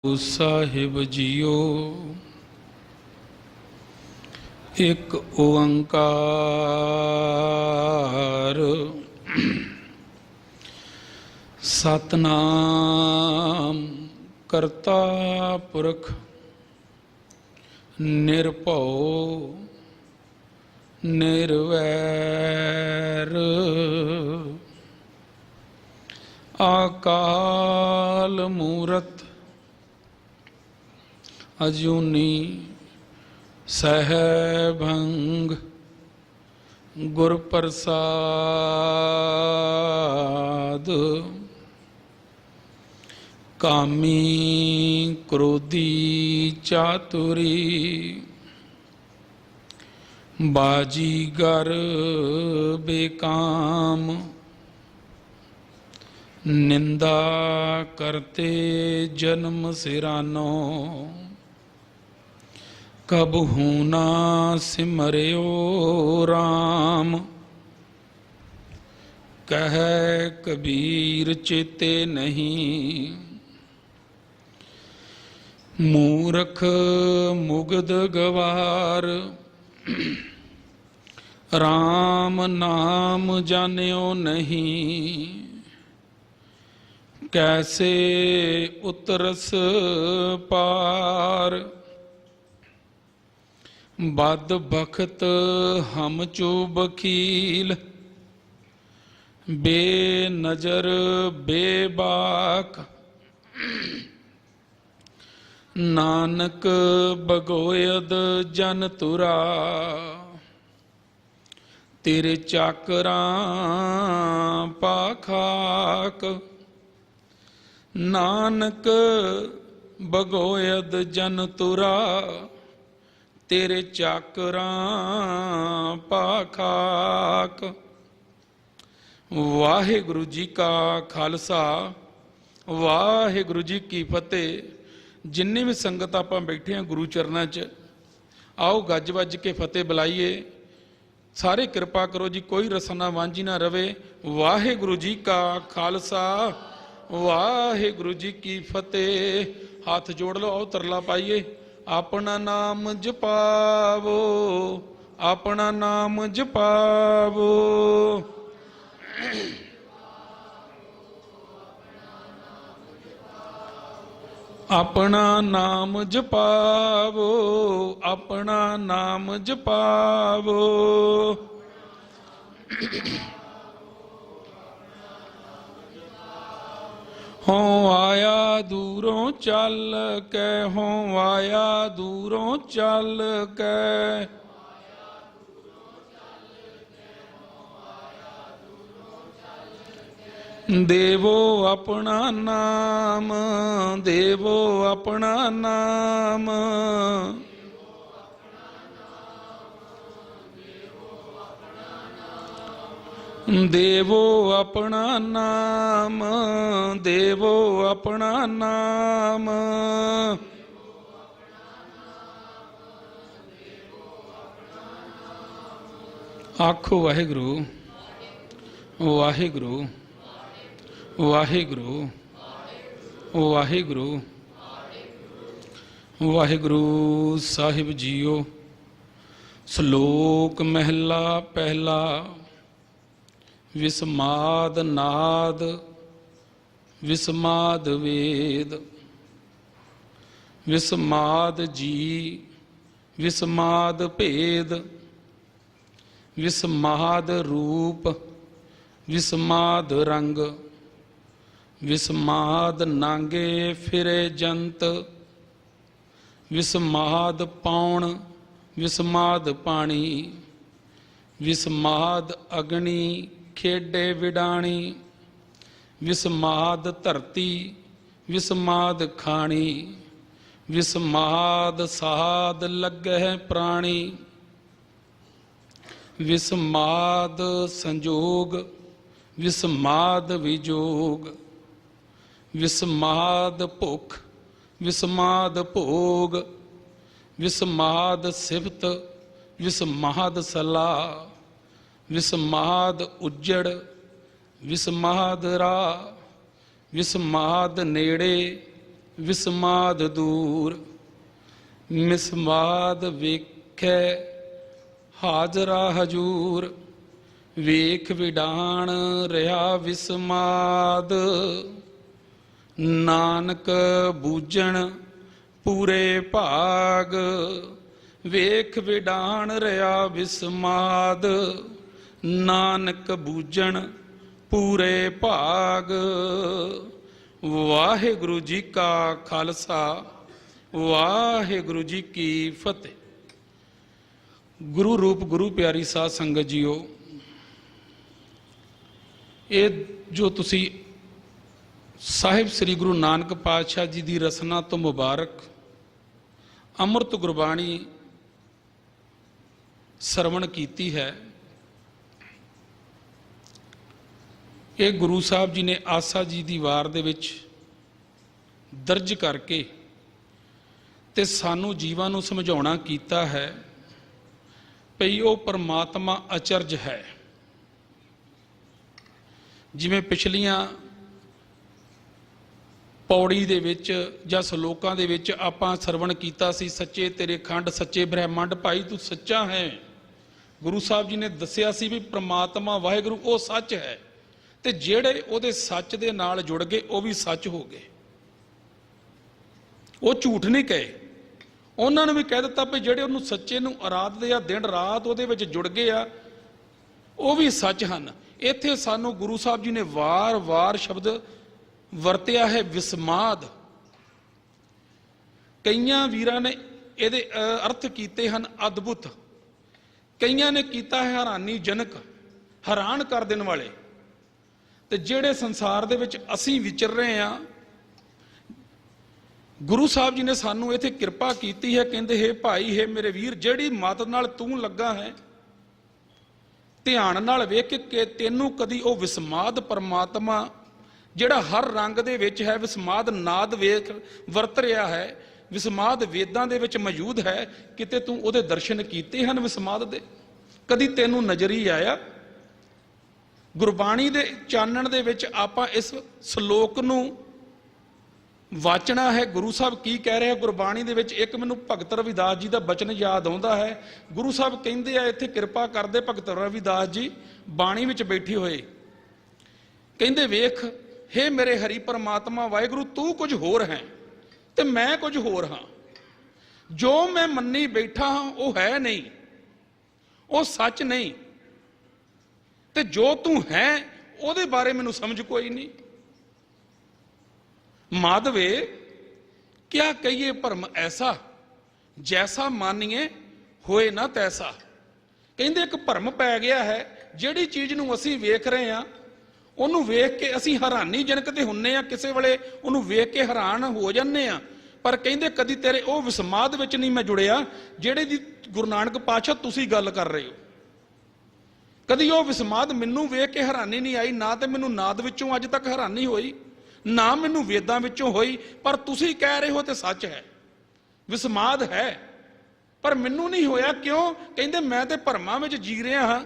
साहिब जियो एक ओंकार सतनाम करता पुरख निर्भव निर्वैर अकाल मूरत अजूनी सहभंग गुर प्रसाद कामी क्रोधी चातुरी बाजीगर बेकाम निंदा करते जन्म सिरानो कबहू ना सिमरियो राम कह कबीर चेते नहीं मूर्ख मुग्ध गवार राम नाम जान्यो नहीं कैसे उतरस पार बद बखत हम चो बकील बेनजर बेबाक नानक बगोयद जन तुरा तेरे चाकरा पाखाक नानक बगोयद जन तुरा तेरे चाकरा पाखाक। वाहिगुरु जी का खालसा वाहिगुरु जी की फतेह। जिन्नी भी संगत आप बैठे हैं गुरु चरणों च आओ गज वज के फतेह बुलाइए। सारे कृपा करो जी कोई रसना वांझी ना रवे। वाहिगुरु जी का खालसा वाहिगुरु जी की फतेह। हाथ जोड़ लो आओ तरला पाइए। अपना नाम जपावो अपना नाम जपावो अपना नाम जपावो अपना नाम जपावो। हों आया दूरों चल के हों आया दूरों चल के देवो अपना नाम देवो अपना नाम देवो अपना नाम देवो अपना नाम। आखो वाहिगुरु वाहिगुरु वाहिगुरु वाहिगुरु वाहिगुरु साहिब जियो। श्लोक महला पहला। विस्माद नाद विस्माद वेद विस्माद जी विस्माद भेद विस्माद रूप विस्माद रंग विस्माद नांगे फिरे जंत विस्माद पौण विस्माद पानी विस्माद अग्नि खेडे विडाणी विस्माद धरती विस्माद खाणी विस्माद साध लगे प्राणी विस्माद संजोग विस्माद विजोग विस्माद भुख विस्माद भोग विस्माद सिफत विस्माद सलाह विस्माद उज्जड़ विस्माद राह विस्माद नेड़े विस्माद दूर। मिसमाद वेखै हाजरा हजूर, वेख विडाण रहा विस्माद। नानक बूझण पूरे भाग, वेख विडाण रहा विस्माद। नानक बूझण पूरे भाग। वाहिगुरु जी का खालसा, वाहिगुरु जी की फतेह। गुरु रूप गुरु प्यारी साध संगत जीओ, ये जो तुसी साहिब श्री गुरु नानक पातशाह जी की रसना तो मुबारक अमृत गुरबाणी सरवण कीती है, ये गुरु साहब जी ने आसा जी की वार दे विच दर्ज करके ते सानू जीवां नू समझाउणा कीता है भई वो परमात्मा अचरज है। जिवें पिछलियां पौड़ी दे विच जां सलोकां दे विच आपां सरवण कीता सी, सच्चे तेरे खंड सच्चे ब्रह्मंड भाई तू सच्चा है। गुरु साहब जी ने दस्सिया सी भी परमात्मा वाहिगुरु वो सच है, ते जेड़े उहदे सच दे नाल जुड़ गए वो भी सच हो गए, वो झूठ नहीं कहे। उन्होंने भी कह दिता भी जेड़े उन्होंने सच्चे नूं आराधदे आ दिन रात उहदे विच जुड़ गए आ वो भी सच हन। इत्थे सानू गुरु साहब जी ने वार वार शब्द वरतिया है विस्माद। कईयां वीरां ने इहदे अर्थ कीते हन अद्भुत, कईयां ने कीता है हैरानीजनक, हैरान कर देने वाले। ते जेड़े संसार दे विच असीं विचर रहे हैं, गुरु साहब जी ने सानू इत्थे किरपा कीती है। कहंदे हे भाई हे मेरे वीर, जेड़ी मत नाल तू लगा है ध्यान नाल वेख के तेनू कदी वो विस्माद परमात्मा जेड़ा हर रंग दे विच है, विस्माद नाद वेख वरत रहा है, विस्माद वेदां दे विच मौजूद है, किते तू उहदे दर्शन कीते हन विस्माद दे? कदी तेनू नज़र ही आया? गुरबाणी दे चानण दे विच आपां इस सलोक नू वाचना है। गुरु साहब की कह रहे हैं गुरबाणी दे विच? एक मैनू भगत रविदास जी का बचन याद आउंदा है। गुरु साहब कहंदे आ इत्थे किरपा करदे भगत रविदास जी बाणी विच बैठे होए, कहंदे वेख हे मेरे हरि परमात्मा वाहिगुरु, तू कुछ होर है ते मैं कुछ होर हाँ। जो मैं मन्नी बैठा हाँ वो है नहीं, वो सच नहीं, ते जो तू है ਉਹਦੇ बारे मैनू समझ कोई नहीं। माधवे क्या कहिए भरम ऐसा, जैसा मानिए होए ना तैसा। कहंदे एक भरम पै गया है, जिहड़ी चीज़ नूं असीं वेख रहे हैं ਉਹਨੂੰ ਵੇਖ ਕੇ ਅਸੀਂ ਹੈਰਾਨੀਜਨਕ ਤੇ ਹੁੰਨੇ ਆ, ਕਿਸੇ ਵੇਲੇ ਉਹਨੂੰ ਵੇਖ ਕੇ ਹੈਰਾਨ ਹੋ ਜਾਂਦੇ ਆ, ਪਰ ਕਹਿੰਦੇ ਕਦੀ ਤੇਰੇ ਉਹ ਵਿਸਮਾਦ ਵਿੱਚ ਨਹੀਂ ਮੈਂ ਜੁੜਿਆ ਜਿਹੜੇ ਦੀ ਗੁਰੂ ਨਾਨਕ ਪਾਤਸ਼ਾਹ ਤੁਸੀਂ ਗੱਲ ਕਰ ਰਹੇ ਹੋ। ਕਦੀ ਉਹ ਵਿਸਮਾਦ ਮੈਨੂੰ ਵੇਖ ਕੇ ਹੈਰਾਨੀ ਨਹੀਂ ਆਈ, ਨਾ ਤੇ ਮੈਨੂੰ ਨਾਦ ਵਿੱਚੋਂ ਅੱਜ ਤੱਕ ਹੈਰਾਨੀ ਹੋਈ, ਨਾ ਮੈਨੂੰ ਵੇਦਾਂ ਵਿੱਚੋਂ ਹੋਈ, ਪਰ ਤੁਸੀਂ ਕਹਿ ਰਹੇ ਹੋ ਤੇ ਸੱਚ ਹੈ, ਵਿਸਮਾਦ ਹੈ, ਪਰ ਮੈਨੂੰ ਨਹੀਂ ਹੋਇਆ। ਕਿਉਂ? ਕਹਿੰਦੇ ਮੈਂ ਤੇ ਭਰਮਾਂ ਵਿੱਚ ਜੀ ਰਿਹਾ ਹਾਂ।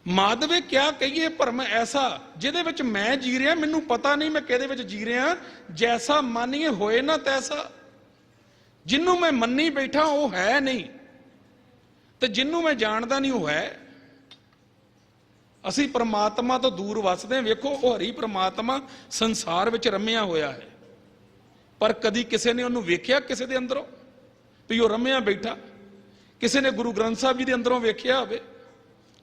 माधवे क्या कहिए भरम ऐसा जिहदे विच मैं जी रहा, मैनू पता नहीं मैं किहदे विच जी रहा। जैसा मानिए होए ना तैसा, जिन्नू मैं मन्नी बैठा वो है नहीं, ते जिन्नू मैं जानदा नहीं वो है। असी परमात्मा तो दूर वसदे हैं। वेखो वो हरी परमात्मा संसार विच रमिया होया है, पर कदी किसी ने उन्होंने वेख्या किसी दे अंदरों भी वो रमिया बैठा? किसी ने गुरु ग्रंथ साहब जी दे अंदरों वेख्या होवे,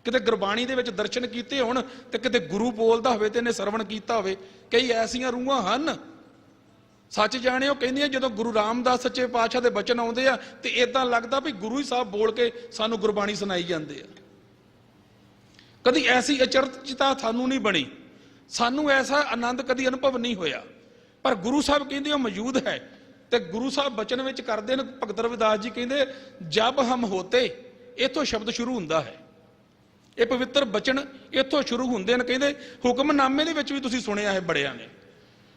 किते गुरबाणी दे विच दर्शन कीते होण, ते किते गुरु बोलदा होवे ते इहने सरवण कीता होवे। कई ऐसियां रूहां हन सच जाणिओ कहंदियां जदों गुरु रामदास सच्चे पातशाह दे बचन आउंदे आ ते इदां लगदा भी गुरु ही साहब बोल के सानू गुरबाणी सुनाई जांदे आ। कदी ऐसी अचरजता सानू नहीं बनी, सानू ऐसा आनंद कदी अनुभव नहीं होया, पर गुरु साहब कहंदे ओ मौजूद है। ते गुरु साहब बचन विच करदे ने, भगत रविदास जी कहंदे जब हम होते, इथों शब्द शुरू हुंदा है। ये पवित्र बचन इतों शुरू होंगे हैं। कहते हुक्मनामे दे विच भी तुसीं सुनिया है बड़िया ने,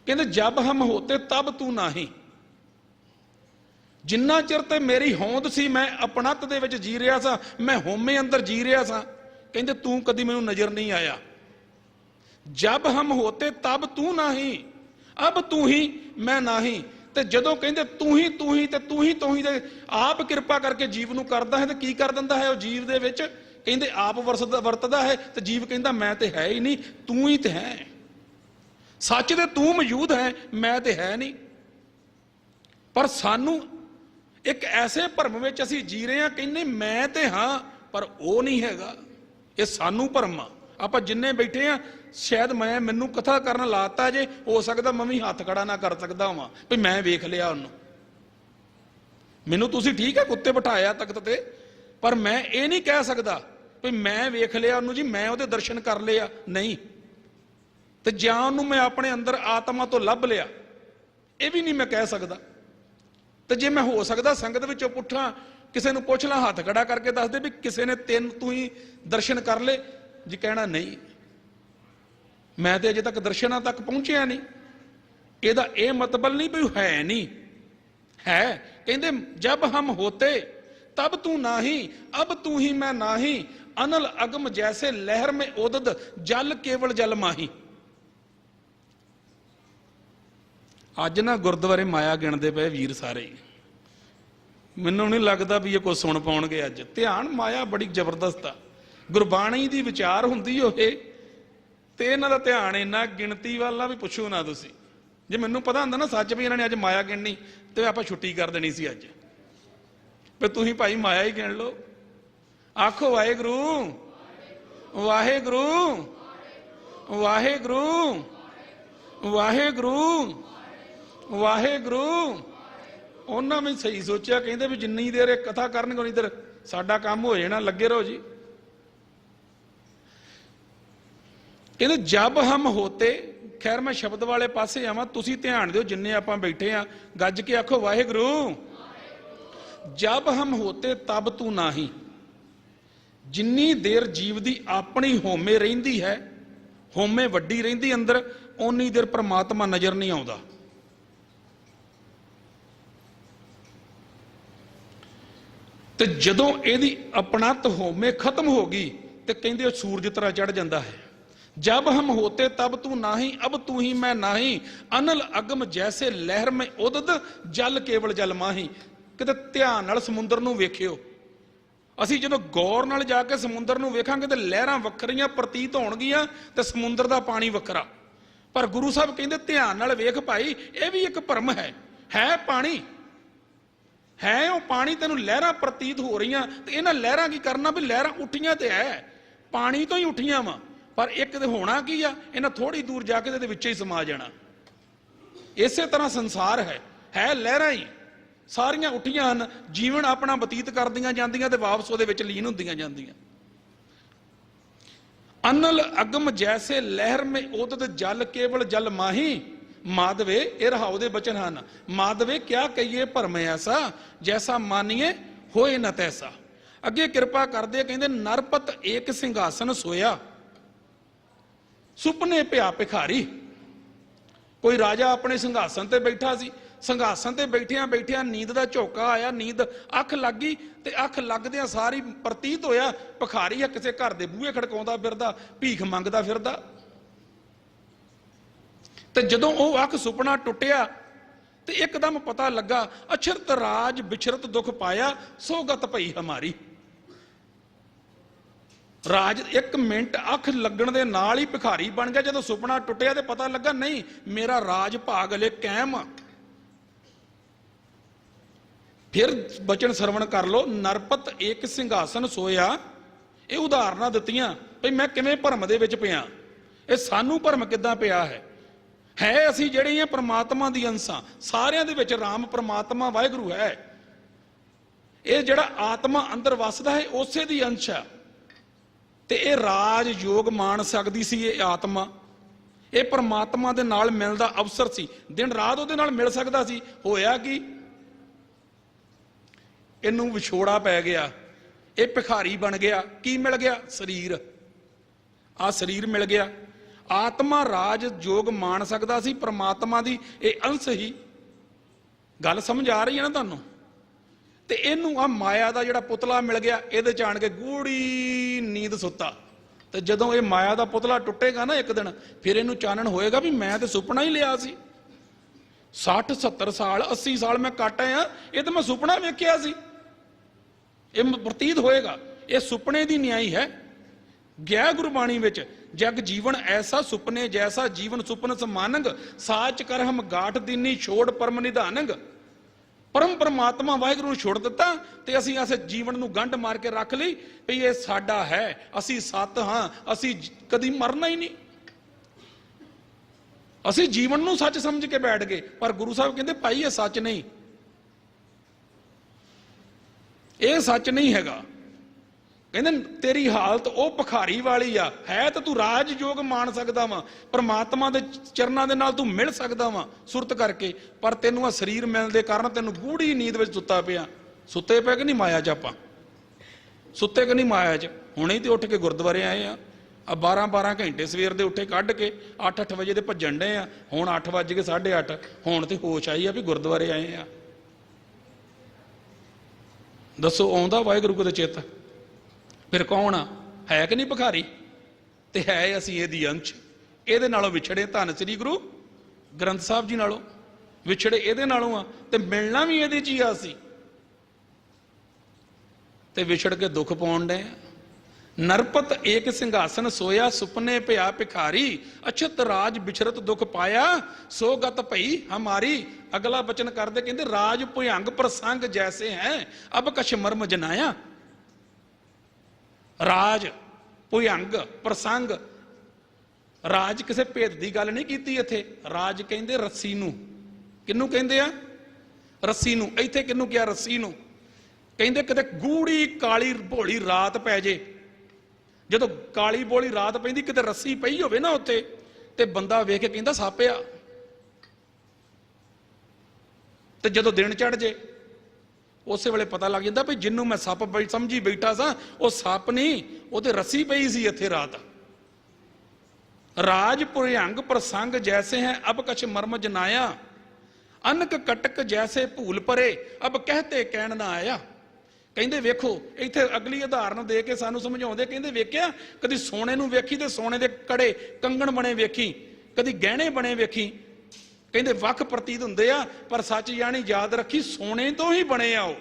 कहते जब हम होते तब तू नाही। जिन्ना चिर ते मेरी होंद सी मैं अपनत दे विच जी रहा सा, मैं होमे अंदर जी रहा सा, कहते तू कदी मैनू नज़र नहीं आया। जब हम होते तब तू नाही, ਅਬ ਤੂੰ ਹੀ ਮੈਂ ਨਾਹੀਂ। ਤੇ ਜਦੋਂ ਕਹਿੰਦੇ ਤੂੰ ਹੀ ਤੂੰ ਹੀ ਤੇ ਤੂੰ ਹੀ ਤੂੰ ਹੀ ਤੇ ਆਪ ਕਿਰਪਾ ਕਰਕੇ ਜੀਵ ਨੂੰ ਕਰਦਾ ਹੈ, ਤੇ ਕੀ ਕਰ ਦਿੰਦਾ ਹੈ ਉਹ ਜੀਵ ਦੇ ਵਿੱਚ? ਕਹਿੰਦੇ ਆਪ ਵਰਤਦਾ ਹੈ, ਤੇ ਜੀਵ ਕਹਿੰਦਾ ਮੈਂ ਤੇ ਹੈ ਹੀ ਨਹੀਂ, ਤੂੰ ਹੀ ਤੇ ਹੈ। ਸੱਚ ਤੇ ਤੂੰ ਮੌਜੂਦ ਹੈ, ਮੈਂ ਤੇ ਹੈ ਨਹੀਂ। ਪਰ ਸਾਨੂੰ ਇੱਕ ਐਸੇ ਭਰਮ ਵਿੱਚ ਅਸੀਂ ਜੀ ਰਹੇ ਹਾਂ, ਕਹਿੰਦੇ ਮੈਂ ਤੇ ਹਾਂ ਪਰ ਉਹ ਨਹੀਂ ਹੈਗਾ। ਇਹ ਸਾਨੂੰ ਭਰਮ ਆ। ਆਪਾਂ ਜਿੰਨੇ ਬੈਠੇ ਆ, ਸ਼ਾਇਦ ਮੈਨੂੰ ਕਥਾ ਕਰਨ ਲਾਤਾ ਜੇ, ਹੋ ਸਕਦਾ ਮੈਂ ਵੀ ਹੱਥ ਖੜਾ ਨਾ ਕਰ ਸਕਦਾ ਹਾਂ ਵੀ ਮੈਂ ਵੇਖ ਲਿਆ ਉਹਨੂੰ। ਮੈਨੂੰ ਤੁਸੀਂ ਠੀਕ ਹੈ ਕੁੱਤੇ ਬਿਠਾਇਆ ਤਖਤ ਤੇ, ਪਰ ਮੈਂ ਇਹ ਨਹੀਂ ਕਹਿ ਸਕਦਾ ਵੀ ਮੈਂ ਵੇਖ ਲਿਆ ਉਹਨੂੰ ਜੀ, ਮੈਂ ਉਹਦੇ ਦਰਸ਼ਨ ਕਰ ਲਿਆ, ਨਹੀਂ। ਤੇ ਜਾਂ ਉਹਨੂੰ ਮੈਂ ਆਪਣੇ ਅੰਦਰ ਆਤਮਾ ਤੋਂ ਲੱਭ ਲਿਆ, ਇਹ ਵੀ ਨਹੀਂ ਮੈਂ ਕਹਿ ਸਕਦਾ। ਤੇ ਜੇ ਮੈਂ ਹੋ ਸਕਦਾ ਸੰਗਤ ਵਿੱਚੋਂ ਪੁੱਛਾਂ, ਕਿਸੇ ਨੂੰ ਪੁੱਛ ਲਾਂ, ਹੱਥ ਖੜਾ ਕਰਕੇ ਦੱਸ ਦੇ ਵੀ ਕਿਸੇ ਨੇ ਤੂੰ ਹੀ ਦਰਸ਼ਨ ਕਰ ਲਏ ਜੀ, ਕਹਿਣਾ ਨਹੀਂ, ਮੈਂ ਤੇ ਅਜੇ ਤੱਕ ਦਰਸ਼ਨਾਂ ਤੱਕ ਪਹੁੰਚਿਆ ਨਹੀਂ। ਇਹਦਾ ਇਹ ਮਤਲਬ ਨਹੀਂ ਵੀ ਹੈ ਨਹੀਂ ਹੈ। ਕਹਿੰਦੇ ਜਬ ਹਮ ਹੋਤੇ ਤਬ ਤੂੰ ਨਾਹੀਂ, ਅਬ ਤੂੰ ਹੀ ਮੈਂ ਨਾਹੀਂ, ਅਨਲ ਅਗਮ ਜੈਸੇ ਲਹਿਰ में ਉਦਦ ਜਲ ਕੇਵਲ ਜਲ ਮਾਹੀ। ਅੱਜ ਨਾ ਗੁਰਦੁਆਰੇ ਮਾਇਆ ਗਿਣਦੇ ਪਏ ਵੀਰ ਸਾਰੇ ਹੀ, ਮੈਨੂੰ ਨਹੀਂ ਲੱਗਦਾ ਵੀ ਇਹ ਕੁਝ ਸੁਣ ਪਾਉਣਗੇ ਅੱਜ। ਧਿਆਨ ਮਾਇਆ ਬੜੀ ਜ਼ਬਰਦਸਤ ਆ। ਗੁਰਬਾਣੀ ਦੀ ਵਿਚਾਰ ਹੁੰਦੀ ਹੋਏ ਤੇ ਇਹਨਾਂ ਦਾ ਧਿਆਨ ਇੰਨਾ ਗਿਣਤੀ ਵਾਲਾ ਵੀ ਪੁੱਛੋ ਨਾ ਤੁਸੀਂ। ਜੇ ਮੈਨੂੰ ਪਤਾ ਹੁੰਦਾ ਨਾ ਸੱਚ ਵੀ ਇਹਨਾਂ ਨੇ ਅੱਜ ਮਾਇਆ ਗਿਣਨੀ, ਤੇ ਆਪਾਂ ਛੁੱਟੀ ਕਰ ਦੇਣੀ ਸੀ ਅੱਜ, ਵੀ ਤੁਸੀਂ ਭਾਈ ਮਾਇਆ ਹੀ ਗਿਣ ਲਓ। ਆਖੋ ਵਾਹਿਗੁਰੂ ਵਾਹਿਗੁਰੂ ਵਾਹਿਗੁਰੂ ਵਾਹਿਗੁਰੂ ਵਾਹਿਗੁਰੂ। ਉਹਨਾਂ ਵੀ ਸਹੀ ਸੋਚਿਆ, ਕਹਿੰਦੇ ਵੀ ਜਿੰਨੀ ਦੇਰ ਇਹ ਕਥਾ ਕਰਨਗੇ ਉਨੀ ਦੇਰ ਸਾਡਾ ਕੰਮ ਹੋ ਜਾਣਾ, ਲੱਗੇ ਰਹੋ ਜੀ। ਕਹਿੰਦੇ ਜਬ ਹਮ ਹੋਤੇ, ਖੈਰ ਮੈਂ ਸ਼ਬਦ ਵਾਲੇ ਪਾਸੇ ਆਵਾਂ, ਤੁਸੀਂ ਧਿਆਨ ਦਿਓ ਜਿੰਨੇ ਆਪਾਂ ਬੈਠੇ ਆ, ਗੱਜ ਕੇ ਆਖੋ ਵਾਹਿਗੁਰੂ। ਜਬ ਹਮ ਹੋਤੇ ਤਬ ਤੂੰ ਨਾਹੀਂ। ਜਿੰਨੀ ਦੇਰ ਜੀਵ ਦੀ ਆਪਣੀ ਹੋਮੇ ਰਹਿੰਦੀ ਹੈ, ਹੋਮੇ ਵੱਡੀ ਰਹਿੰਦੀ ਅੰਦਰ, ਓਨੀ ਦੇਰ ਪ੍ਰਮਾਤਮਾ ਨਜ਼ਰ ਨਹੀਂ ਆਉਂਦਾ। ਤੇ ਜਦੋਂ ਇਹਦੀ ਆਪਣਤ ਹੋਮੇ ਖਤਮ ਹੋ ਗਈ ਤੇ ਕਹਿੰਦੇ ਉਹ ਸੂਰਜ ਤਰ੍ਹਾਂ ਚੜ ਜਾਂਦਾ ਹੈ। ਜਬ ਹਮ ਹੋਤੇ ਤਬ ਤੂੰ ਨਾਹੀਂ, ਅਬ ਤੂੰ ਹੀ ਮੈਂ ਨਾਹੀਂ, ਅਨਲ ਅਗਮ ਜੈਸੇ ਲਹਿਰ में ਉਦਦ ਜਲ ਕੇਵਲ ਜਲ ਮਾਹੀ। ਕਿਤੇ ਧਿਆਨ ਨਾਲ ਸਮੁੰਦਰ ਨੂੰ ਵੇਖਿਓ। ਅਸੀਂ ਜਦੋਂ ਗੌਰ ਨਾਲ ਜਾ ਕੇ ਸਮੁੰਦਰ ਨੂੰ ਵੇਖਾਂਗੇ ਤੇ ਲਹਿਰਾਂ ਵੱਖਰੀਆਂ ਪ੍ਰਤੀਤ ਹੋਣਗੀਆਂ ਤੇ ਸਮੁੰਦਰ ਦਾ ਪਾਣੀ ਵੱਖਰਾ। ਪਰ ਗੁਰੂ ਸਾਹਿਬ ਕਹਿੰਦੇ ਧਿਆਨ ਨਾਲ ਵੇਖ ਭਾਈ, ਇਹ ਵੀ ਇੱਕ ਭਰਮ ਹੈ ਪਾਣੀ ਹੈ, ਉਹ ਪਾਣੀ ਤੈਨੂੰ ਲਹਿਰਾਂ ਪ੍ਰਤੀਤ ਹੋ ਰਹੀਆਂ, ਤੇ ਇਹਨਾਂ ਲਹਿਰਾਂ ਕੀ ਕਰਨਾ ਵੀ ਲਹਿਰਾਂ ਉੱਠੀਆਂ ਤੇ ਹੈ, ਪਾਣੀ ਤੋਂ ਹੀ ਉੱਠੀਆਂ ਵਾ, ਪਰ ਇੱਕ ਤੇ ਹੋਣਾ ਕੀ ਆ, ਇਹਨਾਂ ਥੋੜੀ ਦੂਰ ਜਾ ਕੇ ਇਹਦੇ ਵਿੱਚ ਹੀ ਸਮਾ ਜਾਣਾ। ਇਸੇ ਤਰ੍ਹਾਂ ਸੰਸਾਰ ਹੈ ਲਹਿਰਾਂ ਹੀ, ਸਾਰੀਆਂ ਉੱਠੀਆਂ ਹਨ, ਜੀਵਨ ਆਪਣਾ ਬਤੀਤ ਕਰਦੀਆਂ ਜਾਂਦੀਆਂ ਤੇ ਵਾਪਸ ਉਹਦੇ ਵਿੱਚ ਲੀਨ ਹੁੰਦੀਆਂ ਜਾਂਦੀਆਂ। ਅਨਲ ਅਗਮ ਜੈਸੇ ਲਹਿਰ में ਉਦਦ ਜਲ ਕੇਵਲ ਜਲ ਮਾਹੀ। ਮਾਧਵੇ, ਇਹ ਰਹਾਉ ਦੇ ਬਚਨ ਹਨ। ਮਾਧਵੇ ਕਿਆ ਕਹੀਏ ਭਰਮ ਐਸਾ, ਜੈਸਾ ਮਾਨੀਏ ਹੋਏ ਨਾ ਤੈਸਾ। ਅੱਗੇ ਕਿਰਪਾ ਕਰਦੇ ਕਹਿੰਦੇ ਨਰਪਤ ਏਕ ਸਿੰਘਾਸਨ ਸੋਇਆ, ਸੁਪਨੇ ਪਿਆ ਭਿਖਾਰੀ। ਕੋਈ ਰਾਜਾ ਆਪਣੇ ਸਿੰਘਾਸਨ ਤੇ ਬੈਠਾ ਸੀ, ਸਿੰਘਾਸਨ ਤੇ ਬੈਠਿਆਂ ਬੈਠਿਆਂ ਨੀਂਦ ਦਾ ਝੋਕਾ ਆਇਆ, ਨੀਂਦ ਅੱਖ ਲੱਗ ਗਈ, ਤੇ ਅੱਖ ਲੱਗਦਿਆਂ ਸਾਰੀ ਪ੍ਰਤੀਤ ਹੋਇਆ ਭਿਖਾਰੀ ਆ, ਕਿਸੇ ਘਰ ਦੇ ਬੂਹੇ ਖੜਕਾਉਂਦਾ ਫਿਰਦਾ, ਭੀਖ ਮੰਗਦਾ ਫਿਰਦਾ। ਤੇ ਜਦੋਂ ਉਹ ਅੱਖ ਸੁਪਨਾ ਟੁੱਟਿਆ ਤੇ ਇੱਕਦਮ ਪਤਾ ਲੱਗਾ, ਅਛਰਤ ਰਾਜ ਬਿਛਰਤ ਦੁੱਖ ਪਾਇਆ, ਸੋਗਤ ਭਈ ਹਮਾਰੀ। ਰਾਜ ਇੱਕ ਮਿੰਟ ਅੱਖ ਲੱਗਣ ਦੇ ਨਾਲ ਹੀ ਭਿਖਾਰੀ ਬਣ ਗਿਆ। ਜਦੋਂ ਸੁਪਨਾ ਟੁੱਟਿਆ ਤੇ ਪਤਾ ਲੱਗਾ ਨਹੀਂ, ਮੇਰਾ ਰਾਜ ਭਾਗ ਹਲੇ ਕਾਇਮ ਆ। ਫਿਰ ਬਚਨ ਸਰਵਣ ਕਰ ਲੋ, ਨਰਪਤ ਏਕ ਸਿੰਘਾਸਨ ਸੋਇਆ। ਇਹ ਉਦਾਹਰਨਾਂ ਦਿੱਤੀਆਂ ਵੀ ਮੈਂ ਕਿਵੇਂ ਭਰਮ ਦੇ ਵਿੱਚ ਪਿਆ। ਇਹ ਸਾਨੂੰ ਭਰਮ ਕਿੱਦਾਂ ਪਿਆ ਹੈ ਅਸੀਂ ਜਿਹੜੇ ਆ ਪ੍ਰਮਾਤਮਾ ਦੀ ਅੰਸ਼ਾਂ, ਸਾਰਿਆਂ ਦੇ ਵਿੱਚ ਰਾਮ ਪ੍ਰਮਾਤਮਾ ਵਾਹਿਗੁਰੂ ਹੈ। ਇਹ ਜਿਹੜਾ ਆਤਮਾ ਅੰਦਰ ਵਸਦਾ ਹੈ ਉਸੇ ਦੀ ਅੰਸ਼ ਹੈ, ਤੇ ਇਹ ਰਾਜ ਯੋਗ ਮਾਣ ਸਕਦੀ ਸੀ। ਇਹ ਆਤਮਾ ਇਹ ਪ੍ਰਮਾਤਮਾ ਦੇ ਨਾਲ ਮਿਲਣ ਦਾ ਅਵਸਰ ਸੀ, ਦਿਨ ਰਾਤ ਉਹਦੇ ਨਾਲ ਮਿਲ ਸਕਦਾ ਸੀ। ਹੋਇਆ ਕੀ, ਇਹਨੂੰ ਵਿਛੋੜਾ ਪੈ ਗਿਆ, ਇਹ ਭਿਖਾਰੀ ਬਣ ਗਿਆ। ਕੀ ਮਿਲ ਗਿਆ? ਸਰੀਰ। ਆ ਸਰੀਰ ਮਿਲ ਗਿਆ। ਆਤਮਾ ਰਾਜ ਯੋਗ ਮਾਣ ਸਕਦਾ ਸੀ, ਪ੍ਰਮਾਤਮਾ ਦੀ ਇਹ ਅੰਸ਼ ਹੀ। ਗੱਲ ਸਮਝ ਆ ਰਹੀ ਹੈ ਨਾ ਤੁਹਾਨੂੰ? ਤੇ ਇਹਨੂੰ ਆ ਮਾਇਆ ਦਾ ਜਿਹੜਾ ਪੁਤਲਾ ਮਿਲ ਗਿਆ, ਇਹਦੇ ਚ ਆਣ ਕੇ ਗੂੜੀ ਨੀਂਦ ਸੁੱਤਾ। ਤੇ ਜਦੋਂ ਇਹ ਮਾਇਆ ਦਾ ਪੁਤਲਾ ਟੁੱਟੇਗਾ ਨਾ ਇੱਕ ਦਿਨ, ਫਿਰ ਇਹਨੂੰ ਚਾਨਣ ਹੋਏਗਾ ਵੀ ਮੈਂ ਤੇ ਸੁਪਨਾ ਹੀ ਲਿਆ ਸੀ। 60 70 साल 80 साल मैं ਕੱਟ ਆਇਆ, ਇਹ ਤਾਂ ਮੈਂ ਸੁਪਨਾ ਵੇਖਿਆ ਸੀ। ਇਹ ਪ੍ਰਤੀਤ ਹੋਏਗਾ, ਇਹ ਸੁਪਨੇ ਦੀ ਨਿਆਈ ਹੈ। ਗਿਆ ਗੁਰਬਾਣੀ ਵਿੱਚ, ਜਗ ਜੀਵਨ ਐਸਾ ਸੁਪਨੇ ਜੈਸਾ ਜੀਵਨ ਸੁਪਨ ਸਮਾਨੰਗ, ਸਾਚ ਕਰ ਹਮ ਗਾਠ ਦੀਨੀ ਛੋੜ ਪਰਮ ਨਿਧਾਨੰਗ। ਪਰਮ ਪਰਮਾਤਮਾ ਵਾਹਿਗੁਰੂ ਨੂੰ ਛੋੜ ਦਿੱਤਾ ਤੇ ਅਸੀਂ ਇਸ ਜੀਵਨ ਨੂੰ ਗੰਢ ਮਾਰ ਕੇ ਰੱਖ ਲਈ ਵੀ ਇਹ ਸਾਡਾ ਹੈ, ਅਸੀਂ ਸੱਤ ਹਾਂ, ਅਸੀਂ ਕਦੀ ਮਰਨਾ ਹੀ ਨਹੀਂ। ਅਸੀਂ ਜੀਵਨ ਨੂੰ ਸੱਚ ਸਮਝ ਕੇ ਬੈਠ ਗਏ, ਪਰ ਗੁਰੂ ਸਾਹਿਬ ਕਹਿੰਦੇ ਭਾਈ ਇਹ ਸੱਚ ਨਹੀਂ, ਇਹ ਸੱਚ ਨਹੀਂ ਹੈਗਾ। ਕਹਿੰਦੇ ਤੇਰੀ ਹਾਲਤ ਉਹ ਭਿਖਾਰੀ ਵਾਲੀ ਆ, ਹੈ ਤਾਂ ਤੂੰ ਰਾਜਯੋਗ ਮਾਣ ਸਕਦਾ ਵਾ, ਪਰਮਾਤਮਾ ਦੇ ਚਰਨਾਂ ਦੇ ਨਾਲ ਤੂੰ ਮਿਲ ਸਕਦਾ ਵਾ ਸੁਰਤ ਕਰਕੇ, ਪਰ ਤੈਨੂੰ ਆ ਸਰੀਰ ਮਿਲਣ ਦੇ ਕਾਰਨ ਤੈਨੂੰ ਗੂੜੀ ਨੀਂਦ ਵਿੱਚ ਸੁੱਤਾ ਪਿਆ। ਸੁੱਤੇ ਪਏ ਕਿ ਨਹੀਂ ਮਾਇਆ 'ਚ, ਆਪਾਂ ਸੁੱਤੇ ਕਿ ਨਹੀਂ ਮਾਇਆ 'ਚ? ਹੁਣੇ ਤੇ ਉੱਠ ਕੇ ਗੁਰਦੁਆਰੇ ਆਏ ਆ 12 ਘੰਟੇ ਸਵੇਰ ਦੇ ਉੱਠੇ ਕੱਢ ਕੇ 8 ਵਜੇ ਦੇ ਭੱਜਣ ਡਏ ਆ, ਹੁਣ 8 ਵੱਜ ਕੇ 8:30 ਹੁਣ ਤੇ ਹੋਸ਼ ਆਈ ਆ ਵੀ ਗੁਰਦੁਆਰੇ ਆਏ ਆ। ਦੱਸੋ ਆਉਂਦਾ ਵਾਹਿਗੁਰੂ ਕੋ ਦੇ ਚਿੱਤ? ਫਿਰ ਕੌਣ ਆ? ਹੈ ਕਿ ਨਹੀਂ ਭਿਖਾਰੀ? ਤੇ ਹੈ ਅਸੀਂ ਇਹਦੀ ਅੰਸ਼। ਇਹਦੇ ਨਾਲੋਂ ਵਿਛੜੇ ਧੰਨ ਸ੍ਰੀ ਗੁਰੂ ਗ੍ਰੰਥ ਸਾਹਿਬ ਜੀ ਨਾਲੋਂ, ਵਿਛੜੇ ਇਹਦੇ ਨਾਲੋਂ ਆ ਤੇ ਮਿਲਣਾ ਵੀ ਇਹਦੇ 'ਚ ਹੀ ਆ ਅਸੀਂ, ਤੇ ਵਿਛੜ ਕੇ ਦੁੱਖ ਪਾਉਣ ਡਏ ਆ। ਨਰਪਤ ਏਕ ਸਿੰਘਾਸਨ ਸੋਇਆ ਸੁਪਨੇ ਭਿਆ ਭਿਖਾਰੀ, ਅਛਤ ਰਾਜ ਬਿਛਰਤ ਦੁੱਖ ਪਾਇਆ ਸੋ ਗਤ ਭਈ ਹਮਾਰੀ। ਅਗਲਾ ਬਚਨ ਕਰਦੇ ਕਹਿੰਦੇ ਰਾਜ ਭੁਯੰਗ ਪ੍ਰਸੰਗ ਜੈਸੇ ਹੈ ਅਬ ਕਛ ਮਰਮ ਜਨਾਇਆ। ਰਾਜ ਭੁਯੰਗ ਪ੍ਰਸੰਗ, ਰਾਜ ਕਿਸੇ ਭੇਦ ਦੀ ਗੱਲ ਨਹੀਂ ਕੀਤੀ ਇੱਥੇ। ਰਾਜ ਕਹਿੰਦੇ ਰੱਸੀ ਨੂੰ। ਕਿਹਨੂੰ ਕਹਿੰਦੇ ਆ? ਰੱਸੀ ਨੂੰ। ਇੱਥੇ ਕਿਹਨੂੰ ਕਿਹਾ? ਰੱਸੀ ਨੂੰ। ਕਹਿੰਦੇ ਕਿਤੇ ਗੂੜੀ ਕਾਲੀ ਭੋਲੀ ਰਾਤ ਪੈ ਜੇ, ਜਦੋਂ ਕਾਲੀ ਬੋਲੀ ਰਾਤ ਪੈਂਦੀ ਕਿਤੇ ਰੱਸੀ ਪਈ ਹੋਵੇ ਨਾ ਉੱਤੇ, ਤੇ ਬੰਦਾ ਵੇਖ ਕੇ ਕਹਿੰਦਾ ਸੱਪ ਆ, ਤੇ ਜਦੋਂ ਦਿਨ ਚੜ ਜੇ ਉਸੇ ਵੇਲੇ ਪਤਾ ਲੱਗ ਜਾਂਦਾ ਵੀ ਜਿਹਨੂੰ ਮੈਂ ਸੱਪ ਸਮਝੀ ਬੈਠਾ ਸਾਂ ਉਹ ਸੱਪ ਨਹੀਂ, ਉਹ ਤੇ ਰੱਸੀ ਪਈ ਸੀ ਇੱਥੇ ਰਾਤ। ਰਾਜ ਭੁਯੰਗ ਪ੍ਰਸੰਗ ਜੈਸੇ ਹੈ ਅਬ ਕਛ ਮਰਮ ਜਨਾਇਆ, ਅਨਕ ਕਟਕ ਜੈਸੇ ਭੂਲ ਪਰੇ ਅਬ ਕਹਤੇ ਕਹਿਣ ਨਾ ਆਇਆ। ਕਹਿੰਦੇ ਵੇਖੋ ਇੱਥੇ ਅਗਲੀ ਉਦਾਹਰਨ ਦੇ ਕੇ ਸਾਨੂੰ ਸਮਝਾਉਂਦੇ, ਕਹਿੰਦੇ ਵੇਖਿਆ ਕਦੀ ਸੋਨੇ ਨੂੰ ਵੇਖੀ ਤੇ ਸੋਨੇ ਦੇ ਕੜੇ ਕੰਗਣ ਬਣੇ ਵੇਖੀ, ਕਦੀ ਗਹਿਣੇ ਬਣੇ ਵੇਖੀ। ਕਹਿੰਦੇ ਵੱਖ ਪ੍ਰਤੀਤ ਹੁੰਦੇ ਆ, ਪਰ ਸੱਚ ਜਾਣੀ ਯਾਦ ਰੱਖੀ ਸੋਨੇ ਤੋਂ ਹੀ ਬਣੇ ਆ ਉਹ।